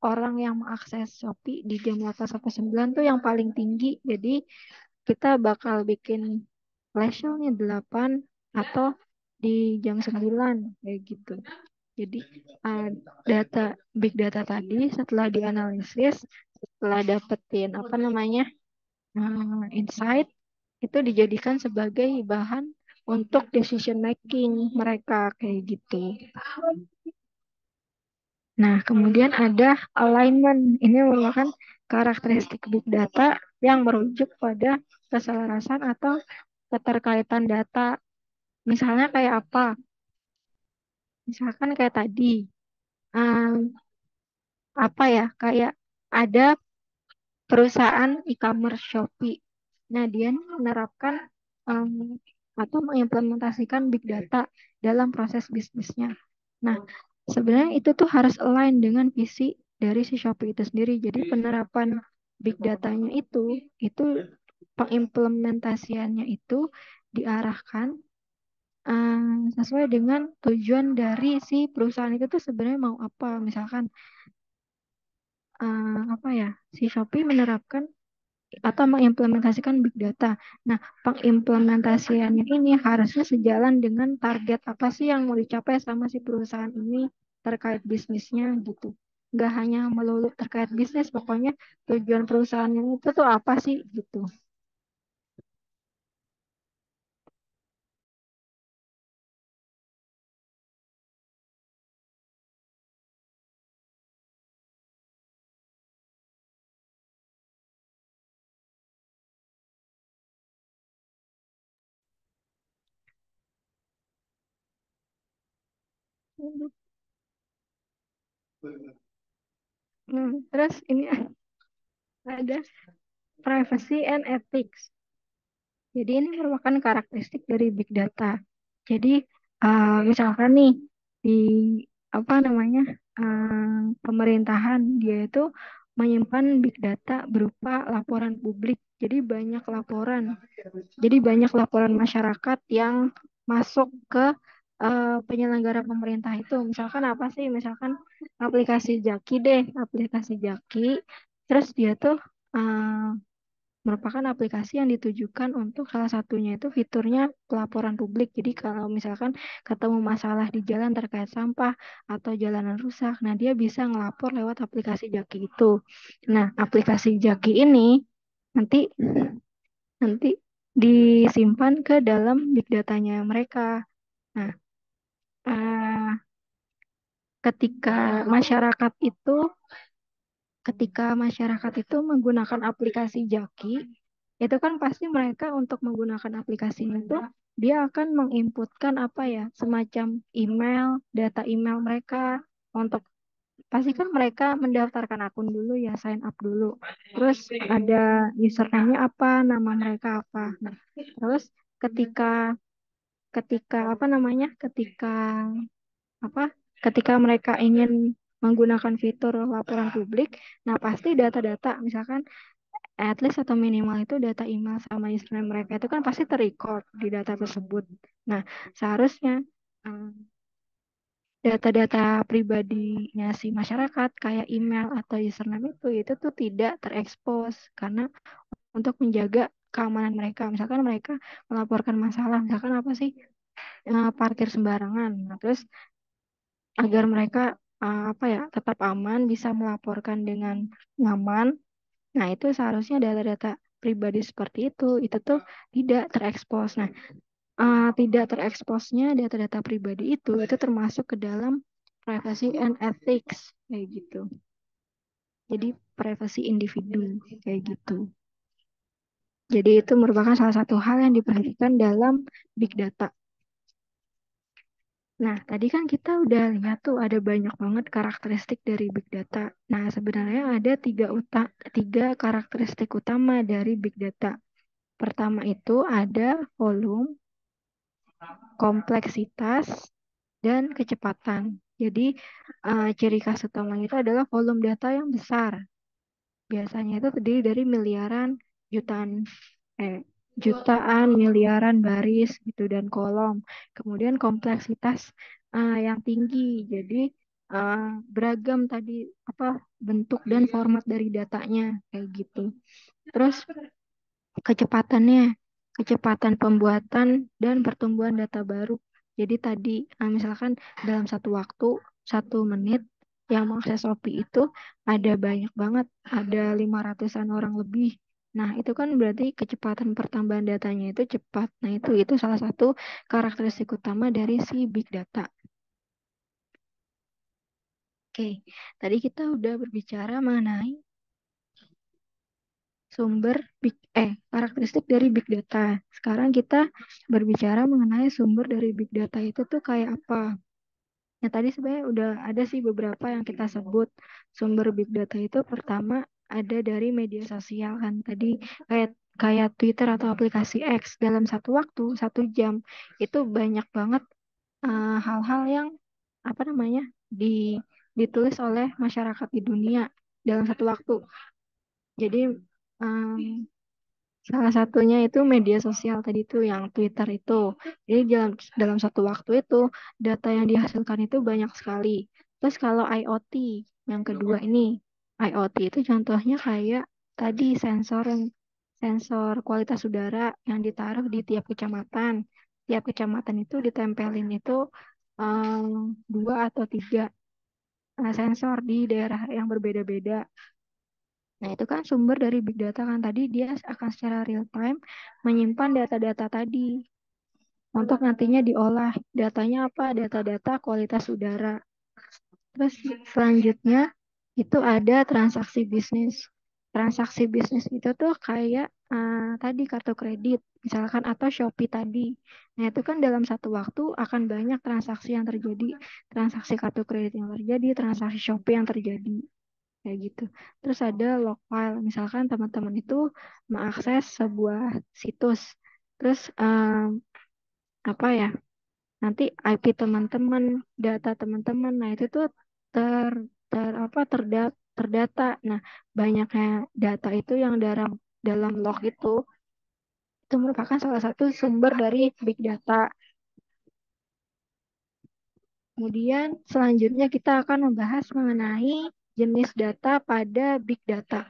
orang yang mengakses Shopee di jam 8 sampai 9 tuh yang paling tinggi. Jadi kita bakal bikin flash sale-nya 8 atau di jam 9 kayak gitu. Jadi uh, data big data tadi setelah dianalisis, setelah dapetin apa namanya insight, itu dijadikan sebagai bahan untuk decision making mereka kayak gitu. Nah, kemudian ada alignment. Ini merupakan karakteristik big data yang merujuk pada keselarasan atau keterkaitan data. Misalnya kayak apa? Misalkan kayak tadi, um, apa ya? Kayak ada perusahaan e-commerce Shopee. Nah, dia nih menerapkan atau mengimplementasikan big data dalam proses bisnisnya. Nah, sebenarnya itu tuh harus align dengan visi dari si Shopee itu sendiri. Jadi penerapan big datanya itu pengimplementasiannya itu diarahkan sesuai dengan tujuan dari si perusahaan itu tuh sebenarnya mau apa. Misalkan apa ya, si Shopee menerapkan atau mengimplementasikan big data. Nah, pengimplementasiannya ini harusnya sejalan dengan target apa sih yang mau dicapai sama si perusahaan ini terkait bisnisnya gitu. Nggak hanya melulu terkait bisnis, pokoknya tujuan perusahaannya itu tuh apa sih gitu. Terus ini ada privacy and ethics. Jadi ini merupakan karakteristik dari big data. Jadi misalkan nih di apa namanya pemerintahan dia itu menyimpan big data berupa laporan publik. Jadi banyak laporan masyarakat yang masuk ke penyelenggara pemerintah itu. Misalkan apa sih? Misalkan aplikasi Jaki deh, aplikasi Jaki. Terus dia tuh eh, merupakan aplikasi yang ditujukan untuk salah satunya itu fiturnya pelaporan publik. Jadi kalau misalkan ketemu masalah di jalan terkait sampah atau jalanan rusak, nah dia bisa ngelapor lewat aplikasi Jaki itu. Nah, aplikasi Jaki ini nanti nanti disimpan ke dalam big datanya mereka. Nah, eh, ketika masyarakat itu ketika masyarakat itu menggunakan aplikasi Jaki, itu kan pasti mereka untuk menggunakan aplikasi itu dia akan menginputkan apa ya, semacam email, data email mereka untuk pasti kan mereka mendaftarkan akun dulu ya, sign up dulu. Terus ada username-nya apa, nama mereka apa. Nah, terus ketika ketika apa namanya? Apa? Ketika mereka ingin menggunakan fitur laporan publik, nah pasti data-data misalkan at least atau minimal itu data email sama username mereka itu kan pasti terrecord di data tersebut. Nah, seharusnya eh, data-data pribadinya si masyarakat kayak email atau username itu tuh tidak terekspos karena untuk menjaga keamanan mereka. Misalkan mereka melaporkan masalah, misalkan apa sih parkir sembarangan. Nah, terus agar mereka apa ya tetap aman bisa melaporkan dengan nyaman. Nah, itu seharusnya data-data pribadi seperti itu tuh tidak terekspos. Nah, tidak tereksposnya data-data pribadi itu termasuk ke dalam privacy and ethics kayak gitu. Jadi privasi individu kayak gitu. Jadi itu merupakan salah satu hal yang diperhatikan dalam big data. Nah, tadi kan kita udah lihat tuh ada banyak banget karakteristik dari big data. Nah, sebenarnya ada tiga karakteristik utama dari big data. Pertama itu ada volume, kompleksitas, dan kecepatan. Jadi, ciri khas utamanya itu adalah volume data yang besar. Biasanya itu terdiri dari jutaan, eh, jutaan, miliaran baris gitu dan kolom. Kemudian kompleksitas yang tinggi. Jadi, beragam tadi apa bentuk dan format dari datanya kayak gitu. Terus kecepatannya. kecepatan pembuatan dan pertumbuhan data baru. Jadi tadi misalkan dalam satu waktu, 1 menit yang mengakses Shopee itu ada banyak banget, ada 500-an orang lebih. Nah, itu kan berarti kecepatan pertambahan datanya itu cepat. Nah, itu salah satu karakteristik utama dari si big data. Oke, tadi kita udah berbicara mengenai karakteristik dari big data. Sekarang kita berbicara mengenai sumber dari big data itu tuh kayak apa. Ya tadi sebenarnya udah ada sih beberapa yang kita sebut sumber big data itu pertama ada dari media sosial kan. Tadi kayak kayak Twitter atau aplikasi X dalam satu waktu 1 jam itu banyak banget hal-hal yang apa namanya ditulis oleh masyarakat di dunia dalam satu waktu. Jadi em, salah satunya itu media sosial tadi itu yang Twitter itu. Jadi dalam satu waktu itu data yang dihasilkan itu banyak sekali. Terus kalau IoT yang kedua ini, IoT itu contohnya kayak tadi sensor kualitas udara yang ditaruh di tiap kecamatan. Tiap kecamatan itu ditempelin itu 2 atau 3 sensor di daerah yang berbeda-beda. Nah, itu kan sumber dari big data kan tadi dia akan secara real time menyimpan data-data tadi untuk nantinya diolah. Datanya apa? Data-data kualitas udara. Terus selanjutnya itu ada transaksi bisnis. Transaksi bisnis itu tuh kayak tadi kartu kredit misalkan atau Shopee tadi. Nah, itu kan dalam satu waktu akan banyak transaksi yang terjadi. Transaksi kartu kredit yang terjadi, transaksi Shopee yang terjadi kayak gitu. Terus ada log file, misalkan teman-teman itu mengakses sebuah situs, terus apa ya, nanti IP teman-teman, data teman-teman, nah itu tuh ter, ter apa terdata. Nah, banyaknya data itu yang dalam log itu merupakan salah satu sumber dari big data. Kemudian selanjutnya kita akan membahas mengenai jenis data pada big data.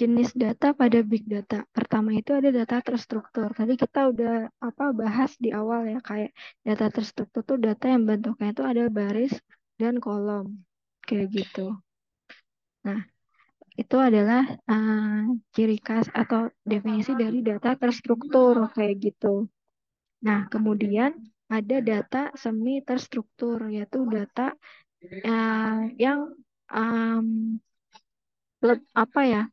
Jenis data pada big data. Pertama itu ada data terstruktur. Tadi kita udah bahas di awal ya kayak data terstruktur tuh data yang bentuknya itu ada baris dan kolom kayak gitu. Nah, itu adalah ciri khas atau definisi dari data terstruktur kayak gitu. Nah, kemudian ada data semi terstruktur yaitu data yang um, apa ya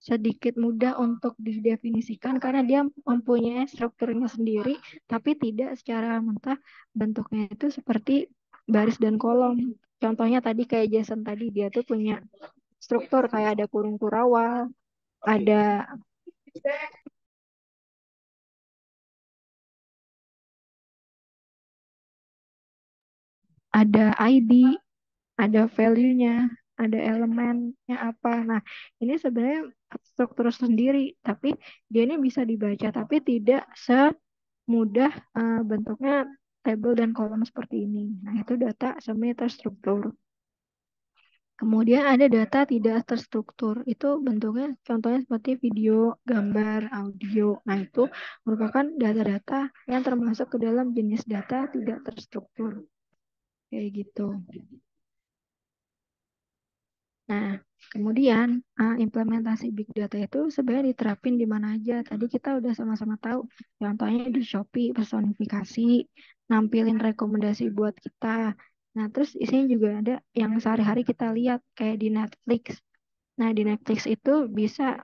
sedikit mudah untuk didefinisikan karena dia mempunyai strukturnya sendiri, tapi tidak secara mentah bentuknya itu seperti baris dan kolom. Contohnya tadi kayak Jason tadi, dia tuh punya struktur kayak ada kurung kurawal, ada ada ID, ada value-nya, ada elemennya apa. Nah, ini sebenarnya struktur sendiri, tapi dia ini bisa dibaca, tapi tidak mudah bentuknya tabel dan kolom seperti ini. Nah, itu data semi terstruktur. Kemudian ada data tidak terstruktur. Itu bentuknya contohnya seperti video, gambar, audio. Nah, itu merupakan data-data yang termasuk ke dalam jenis data tidak terstruktur. Kayak gitu. Nah, kemudian implementasi big data itu sebenarnya diterapin di mana aja. Tadi kita udah sama-sama tahu. Contohnya di Shopee personifikasi, nampilin rekomendasi buat kita. Nah, terus isinya juga ada yang sehari-hari kita lihat kayak di Netflix. Nah, di Netflix itu bisa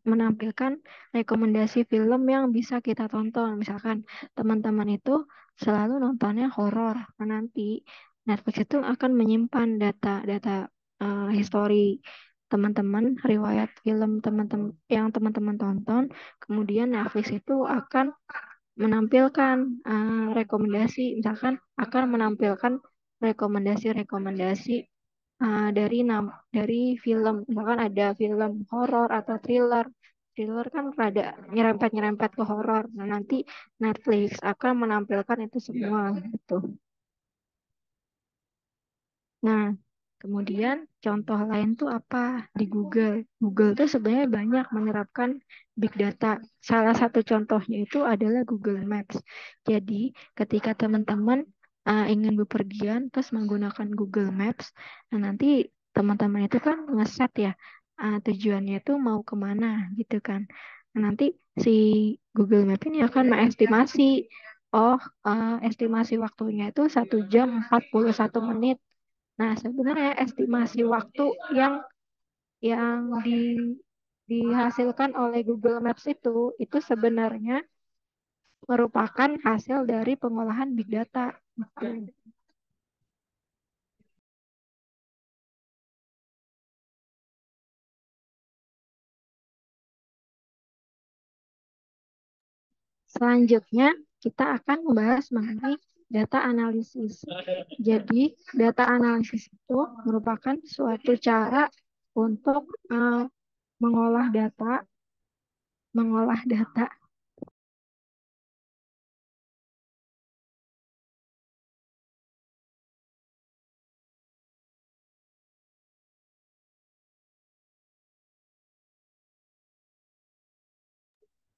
menampilkan rekomendasi film yang bisa kita tonton. Misalkan teman-teman itu selalu nontonnya horor. Nah, nanti Netflix itu akan menyimpan data-data histori teman-teman, riwayat film teman-teman yang teman-teman tonton. Kemudian Netflix itu akan menampilkan rekomendasi, misalkan akan menampilkan rekomendasi-rekomendasi dari film misalkan ada film horor atau thriller. Thriller kan rada nyerempet-nyerempet ke horor. Nah, nanti Netflix akan menampilkan itu semua gitu. Nah, Kemudian contoh lain tuh apa di Google. Google tuh sebenarnya banyak menerapkan big data. Salah satu contohnya itu adalah Google Maps. Jadi ketika teman-teman ingin bepergian terus menggunakan Google Maps, nah nanti teman-teman itu kan ngeset ya tujuannya itu mau kemana gitu kan. Nah, nanti si Google Maps ini akan mengestimasi, oh estimasi waktunya itu 1 jam 41 menit. Nah, sebenarnya estimasi waktu yang dihasilkan oleh Google Maps itu sebenarnya merupakan hasil dari pengolahan big data. Gitu. Selanjutnya, kita akan membahas mengenai data analisis. Jadi, data analisis itu merupakan suatu cara untuk mengolah data.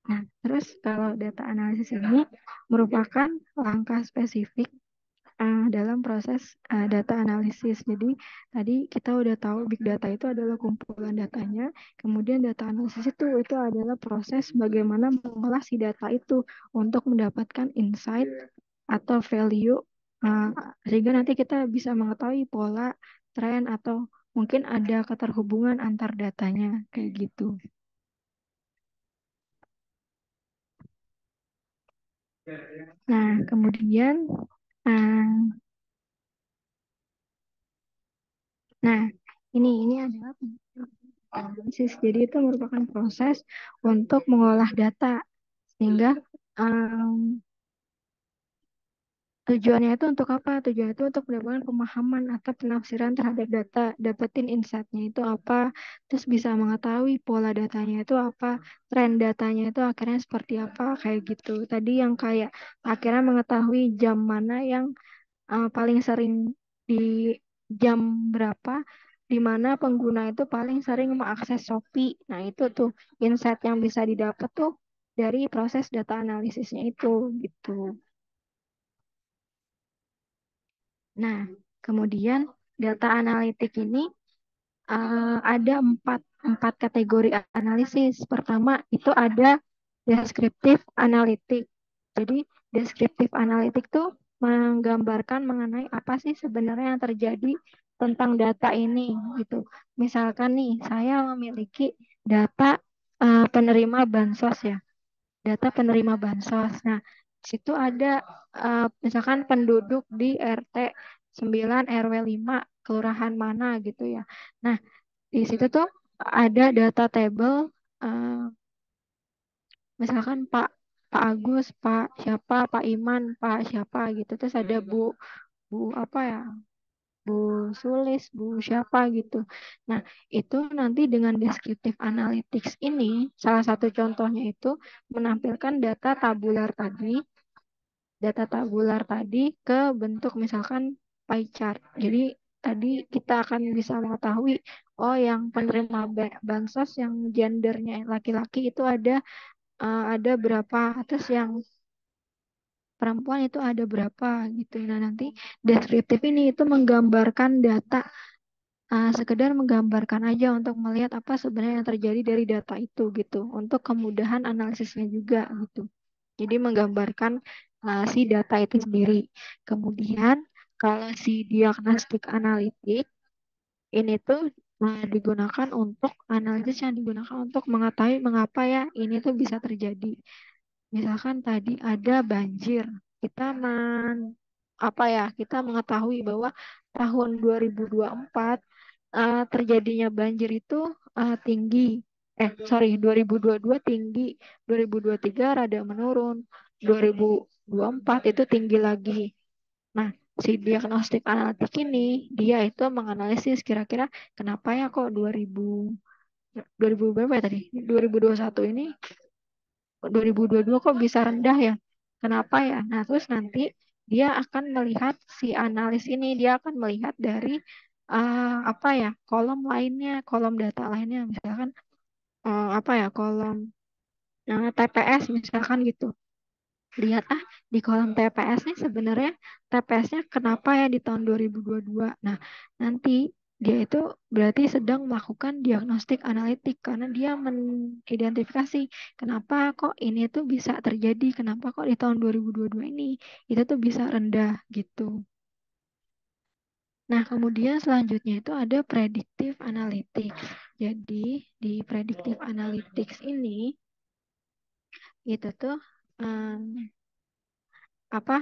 Nah, terus kalau data analisis ini merupakan langkah spesifik dalam proses data analisis. Jadi tadi kita udah tahu big data itu adalah kumpulan datanya, kemudian data analisis itu adalah proses bagaimana mengolah si data itu untuk mendapatkan insight atau value uh, sehingga nanti kita bisa mengetahui pola, tren atau mungkin ada keterhubungan antar datanya kayak gitu. Nah, kemudian uh, nah ini adalah analisis. Jadi itu merupakan proses untuk mengolah data sehingga um, tujuannya itu untuk apa? Tujuannya itu untuk mendapatkan pemahaman atau penafsiran terhadap data, dapetin insight-nya itu apa, terus bisa mengetahui pola datanya itu apa, tren datanya itu akhirnya seperti apa, kayak gitu. Tadi yang kayak akhirnya mengetahui jam mana yang paling sering di jam berapa, di mana pengguna itu paling sering mengakses Shopee. Nah, itu tuh insight yang bisa didapat tuh dari proses data analisisnya itu gitu. Nah, kemudian data analitik ini ada empat kategori analisis. Pertama itu ada deskriptif analitik. Jadi deskriptif analitik tuh menggambarkan mengenai apa sih sebenarnya yang terjadi tentang data ini gitu. Misalkan nih saya memiliki data penerima bansos ya, data penerima bansos. Nah, di situ ada misalkan penduduk di RT 9 RW 5 kelurahan mana gitu ya. Nah, di situ tuh ada data table eh, misalkan Pak Agus, Pak siapa, Pak Iman, Pak siapa gitu. Terus ada Bu apa ya? Bu Sulis, Bu siapa gitu. Nah, itu nanti dengan descriptive analytics ini salah satu contohnya itu menampilkan data tabular tadi ke bentuk misalkan pie chart. Jadi tadi kita akan bisa mengetahui oh yang penerima bansos yang gendernya laki-laki itu ada berapa, terus yang perempuan itu ada berapa gitu. Nah, nanti deskriptif ini itu menggambarkan data, sekedar menggambarkan aja untuk melihat apa sebenarnya yang terjadi dari data itu gitu. Untuk kemudahan analisisnya juga gitu. Jadi menggambarkan si data itu sendiri. Kemudian kalau si diagnostik analitik ini tuh digunakan untuk analisis yang digunakan untuk mengetahui mengapa ya ini tuh bisa terjadi. Misalkan tadi ada banjir, kita kita mengetahui bahwa tahun 2024 terjadinya banjir itu tinggi. Sorry, 2022 tinggi, 2023 rada menurun, 2024 itu tinggi lagi. Nah, si diagnostik analitik ini dia itu menganalisis kira-kira kenapa ya kok 2000 berapa ya tadi? 2021 ini 2022 kok bisa rendah ya? Kenapa ya? Nah, terus nanti dia akan melihat si analis ini, dia akan melihat dari apa ya, kolom lainnya, kolom data lainnya, misalkan apa ya, kolom TPS misalkan gitu. Lihat di kolom TPS nih sebenarnya TPS-nya kenapa ya di tahun 2022. Nah, nanti dia itu berarti sedang melakukan diagnostik analitik karena dia mengidentifikasi kenapa kok ini tuh bisa terjadi, kenapa kok di tahun 2022 ini itu tuh bisa rendah gitu. Nah, kemudian selanjutnya itu ada predictive analytics. Jadi, di predictive analytics ini itu tuh em, apa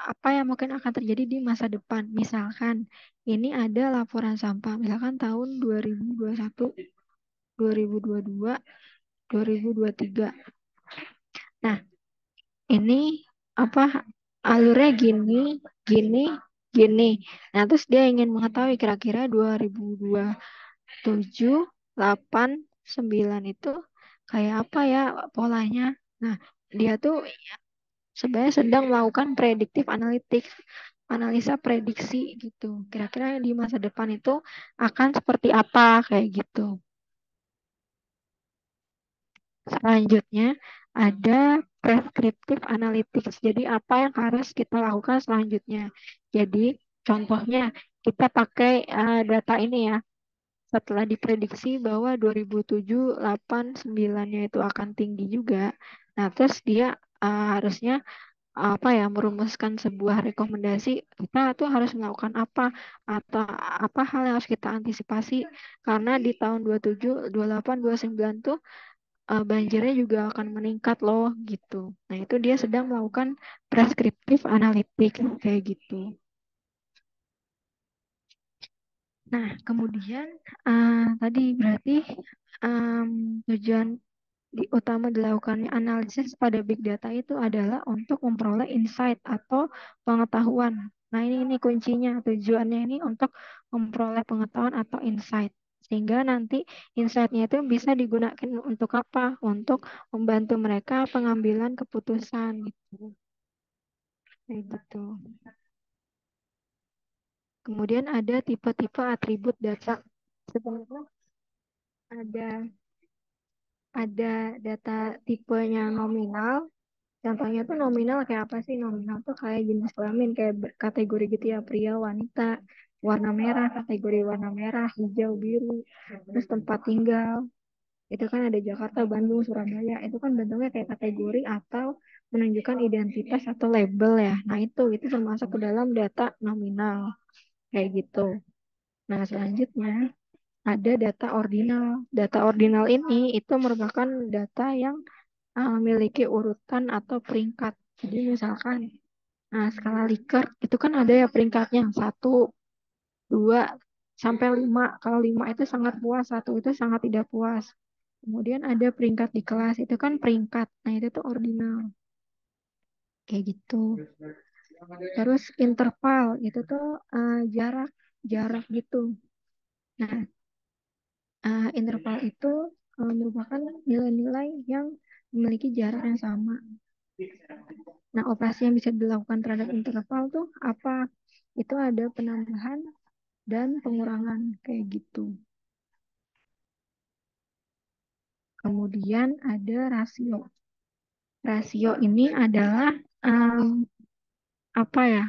apa yang mungkin akan terjadi di masa depan. Misalkan ini ada laporan sampah, misalkan tahun 2021, 2022, 2023. Nah, ini apa alurnya gini, gini, gini. Nah, terus dia ingin mengetahui kira-kira 2027, 8, 9 itu kayak apa ya polanya. Nah, dia tuh sebenarnya sedang melakukan predictive analytics, analisa prediksi gitu. Kira-kira di masa depan itu akan seperti apa kayak gitu. Selanjutnya ada prescriptive analytics. Jadi apa yang harus kita lakukan selanjutnya. Jadi contohnya kita pakai data ini ya. Setelah diprediksi bahwa 2007, 8, 9-nya itu akan tinggi juga. Nah, terus dia harusnya apa ya merumuskan sebuah rekomendasi kita tuh harus melakukan apa atau apa hal yang harus kita antisipasi karena di tahun 27, 28, 29 tuh banjirnya juga akan meningkat loh gitu. Nah, itu dia sedang melakukan prescriptive analytics kayak gitu. Nah, kemudian tadi berarti tujuan utama dilakukannya analisis pada big data itu adalah untuk memperoleh insight atau pengetahuan. Nah, ini kuncinya. Tujuannya ini untuk memperoleh pengetahuan atau insight. Sehingga nanti insight-nya itu bisa digunakan untuk apa? Untuk membantu mereka pengambilan keputusan gitu. Kayak gitu. Kemudian ada tipe-tipe atribut data. Sebenarnya ada data tipenya nominal. Contohnya tuh nominal kayak apa sih? Nominal tuh kayak jenis kelamin, kayak kategori gitu ya, pria, wanita, warna merah, kategori warna merah, hijau, biru, terus tempat tinggal. Itu kan ada Jakarta, Bandung, Surabaya. Itu kan bentuknya kayak kategori atau menunjukkan identitas atau label ya. Nah, itu termasuk ke dalam data nominal kayak gitu. Nah, selanjutnya ada data ordinal. Data ordinal ini itu merupakan data yang memiliki urutan atau peringkat. Jadi misalkan skala Likert itu kan ada ya peringkatnya 1, 2, sampai 5. Kalau 5 itu sangat puas, 1 itu sangat tidak puas. Kemudian ada peringkat di kelas, itu kan peringkat. Nah, itu tuh ordinal. Kayak gitu. Terus interval, itu tuh jarak, jarak gitu. Nah, interval itu merupakan nilai-nilai yang memiliki jarak yang sama. Nah, operasi yang bisa dilakukan terhadap interval tuh apa? Itu ada penambahan dan pengurangan kayak gitu. Kemudian ada rasio. Rasio ini adalah em, apa ya?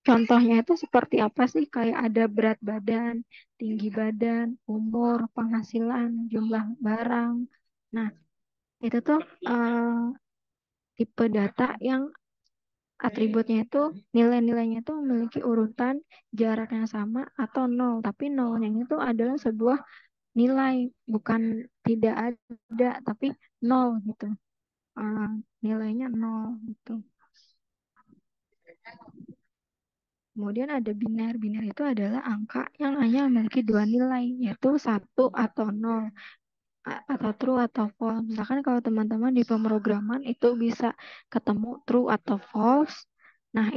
Contohnya itu seperti apa sih? Kayak ada berat badan, tinggi badan, umur, penghasilan, jumlah barang. Nah, itu tuh tipe data yang atributnya itu nilai-nilainya itu memiliki urutan jarak yang sama atau nol. Tapi nolnya itu adalah sebuah nilai, bukan tidak ada, tapi nol gitu. Eh, Nilainya nol gitu. Kemudian ada biner. Biner itu adalah angka yang hanya memiliki dua nilai, yaitu satu atau nol, atau true atau false. Misalkan kalau teman-teman di pemrograman itu bisa ketemu true atau false. Nah,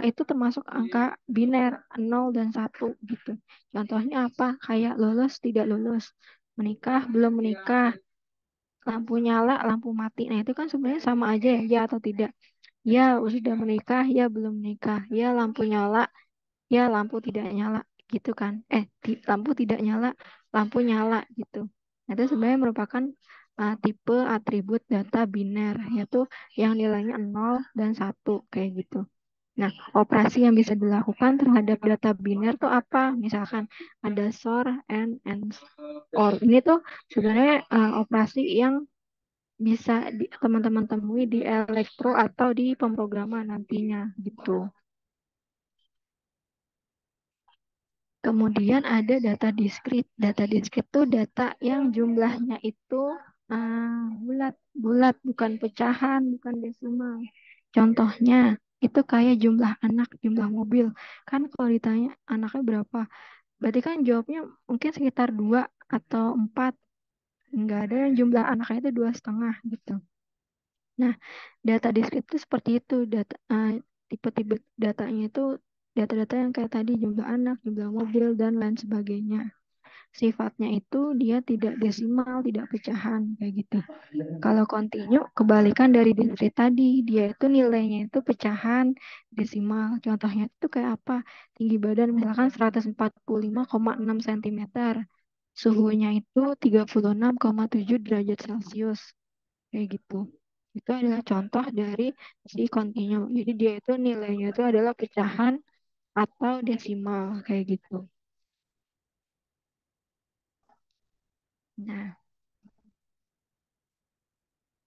itu termasuk angka biner nol dan satu gitu. Contohnya apa? Kayak lulus, tidak lulus, menikah, belum menikah, lampu nyala, lampu mati. Nah, itu kan sebenarnya sama aja ya, ya atau tidak. ya sudah menikah, ya belum menikah, ya lampu nyala, ya lampu tidak nyala gitu kan. Lampu tidak nyala, lampu nyala gitu. Nah, itu sebenarnya merupakan tipe atribut data biner, yaitu yang nilainya 0 dan 1 kayak gitu. Nah, operasi yang bisa dilakukan terhadap data biner tuh apa? Misalkan ada SOR, and OR. Ini tuh sebenarnya operasi yang bisa teman-teman temui di elektro atau di pemrograman nantinya gitu. Kemudian ada data diskrit. Data diskrit itu data yang jumlahnya itu bulat, bulat, bukan pecahan, bukan desimal. Contohnya itu kayak jumlah anak, jumlah mobil. Kan kalau ditanya anaknya berapa, berarti kan jawabnya mungkin sekitar 2 atau 4. Nggak ada yang jumlah anaknya itu 2,5 gitu. Nah, data diskrit itu seperti itu. Tipe-tipe datanya itu data-data yang kayak tadi jumlah anak, jumlah mobil, dan lain sebagainya. Sifatnya itu dia tidak desimal, tidak pecahan kayak gitu. Kalau kontinu kebalikan dari diskrit tadi, dia itu nilainya itu pecahan desimal. Contohnya itu kayak apa? Tinggi badan misalkan 145,6 cm. Suhunya itu 36,7 derajat Celcius. Kayak gitu. Itu adalah contoh dari si kontinu. Jadi dia itu nilainya itu adalah pecahan atau desimal kayak gitu. Nah,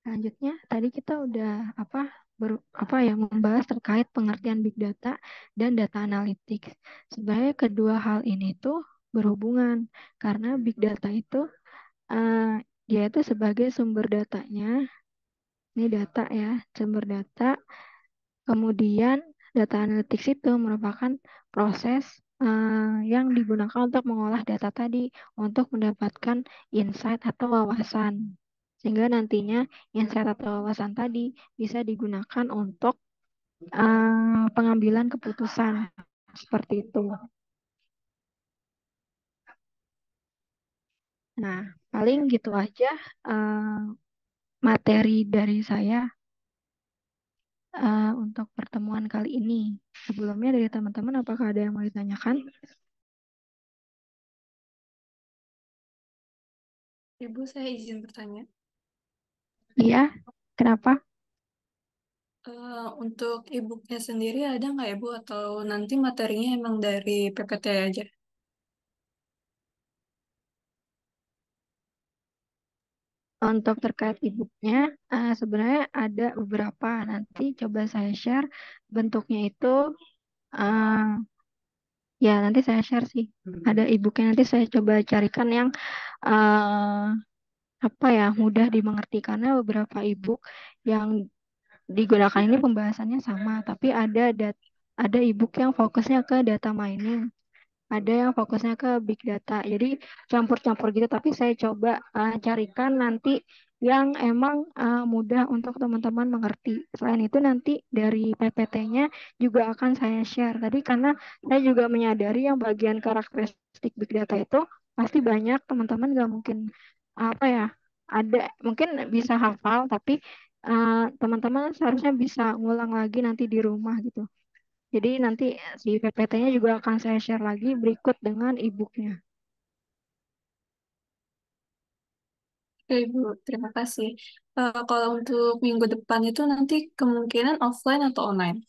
selanjutnya tadi kita udah apa ya membahas terkait pengertian big data dan data analytics. Sebenarnya kedua hal ini tuh berhubungan karena big data itu eh, dia itu sebagai sumber datanya, ini data ya, sumber data. Kemudian data analytics itu merupakan proses yang digunakan untuk mengolah data tadi untuk mendapatkan insight atau wawasan. Sehingga nantinya insight atau wawasan tadi bisa digunakan untuk pengambilan keputusan seperti itu. Nah, paling gitu aja eh, materi dari saya untuk pertemuan kali ini. Sebelumnya dari teman-teman, apakah ada yang mau ditanyakan? Ibu, saya izin bertanya. Iya, kenapa? Untuk e-booknya sendiri ada nggak Ibu atau nanti materinya emang dari PPT aja? Untuk terkait e-booknya, sebenarnya ada beberapa. Nanti coba saya share bentuknya itu. eh, ya, nanti saya share sih. Ada e-booknya. Nanti saya coba carikan yang eh, apa ya mudah dimengerti karena beberapa e-book yang digunakan ini pembahasannya sama, tapi ada e-book yang fokusnya ke data mining. Ada yang fokusnya ke big data. Jadi campur-campur gitu. Tapi saya coba carikan nanti yang emang mudah untuk teman-teman mengerti. Selain itu nanti dari PPT-nya juga akan saya share. Tadi karena saya juga menyadari yang bagian karakteristik big data itu pasti banyak teman-teman nggak mungkin apa ya ada mungkin bisa hafal tapi teman-teman seharusnya bisa ngulang lagi nanti di rumah gitu. Jadi nanti si PPT-nya juga akan saya share lagi berikut dengan e-booknya. Oke Ibu, terima kasih. Kalau untuk minggu depan itu nanti kemungkinan offline atau online?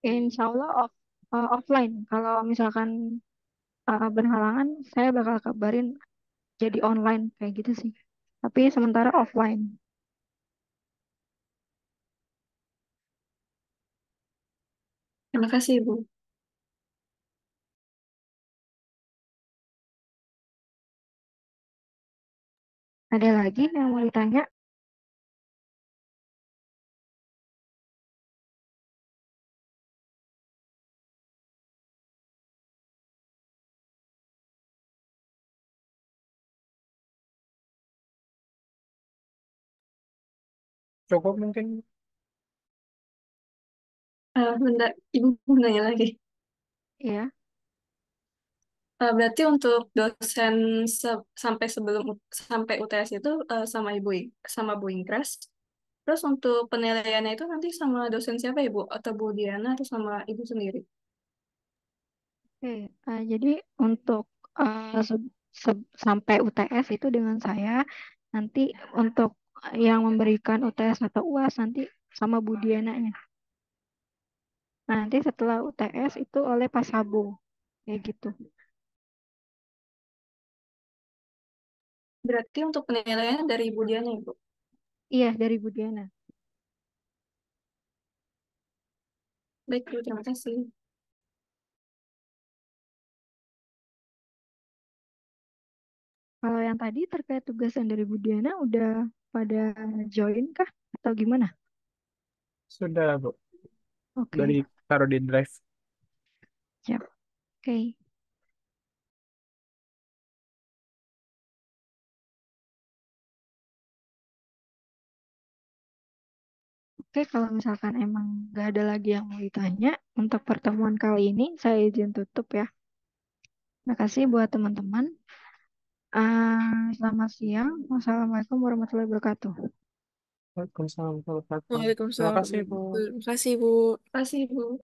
Insya Allah offline. Kalau misalkan berhalangan, saya bakal kabarin jadi online kayak gitu sih. Tapi sementara offline. Terima kasih Ibu. Ada lagi yang mau ditanya? Cukup mungkin. Bentar, Ibu mau nanya lagi. Ya, Berarti untuk dosen sampai UTS itu sama Bu Ingkras. Terus untuk penilaiannya itu nanti sama dosen siapa ya, Bu? Atau Bu Diana atau sama Ibu sendiri? Oke, jadi untuk sampai UTS itu dengan saya, nanti untuk yang memberikan UTS atau UAS nanti sama Bu Diananya. Nah, nanti setelah UTS itu oleh Pak Sabo, kayak gitu. Berarti untuk penilaiannya dari Ibu Diana ya, Bu? Iya, dari Bu Diana. Baik, Bu, terima kasih. Kalau yang tadi terkait tugasan dari Bu Diana, udah pada join kah? Atau gimana? Sudah, Bu. Oke, Dari taruh di drive. siap. Oke. Oke, kalau misalkan emang nggak ada lagi yang mau ditanya, untuk pertemuan kali ini saya izin tutup ya. Terima kasih buat teman-teman. Selamat siang. Wassalamualaikum warahmatullahi wabarakatuh. Waalaikumsalam warahmatullahi wabarakatuh. Terima Waalaikumsalam. kasih, Bu. Terima kasih, Bu. Terima kasih, Bu.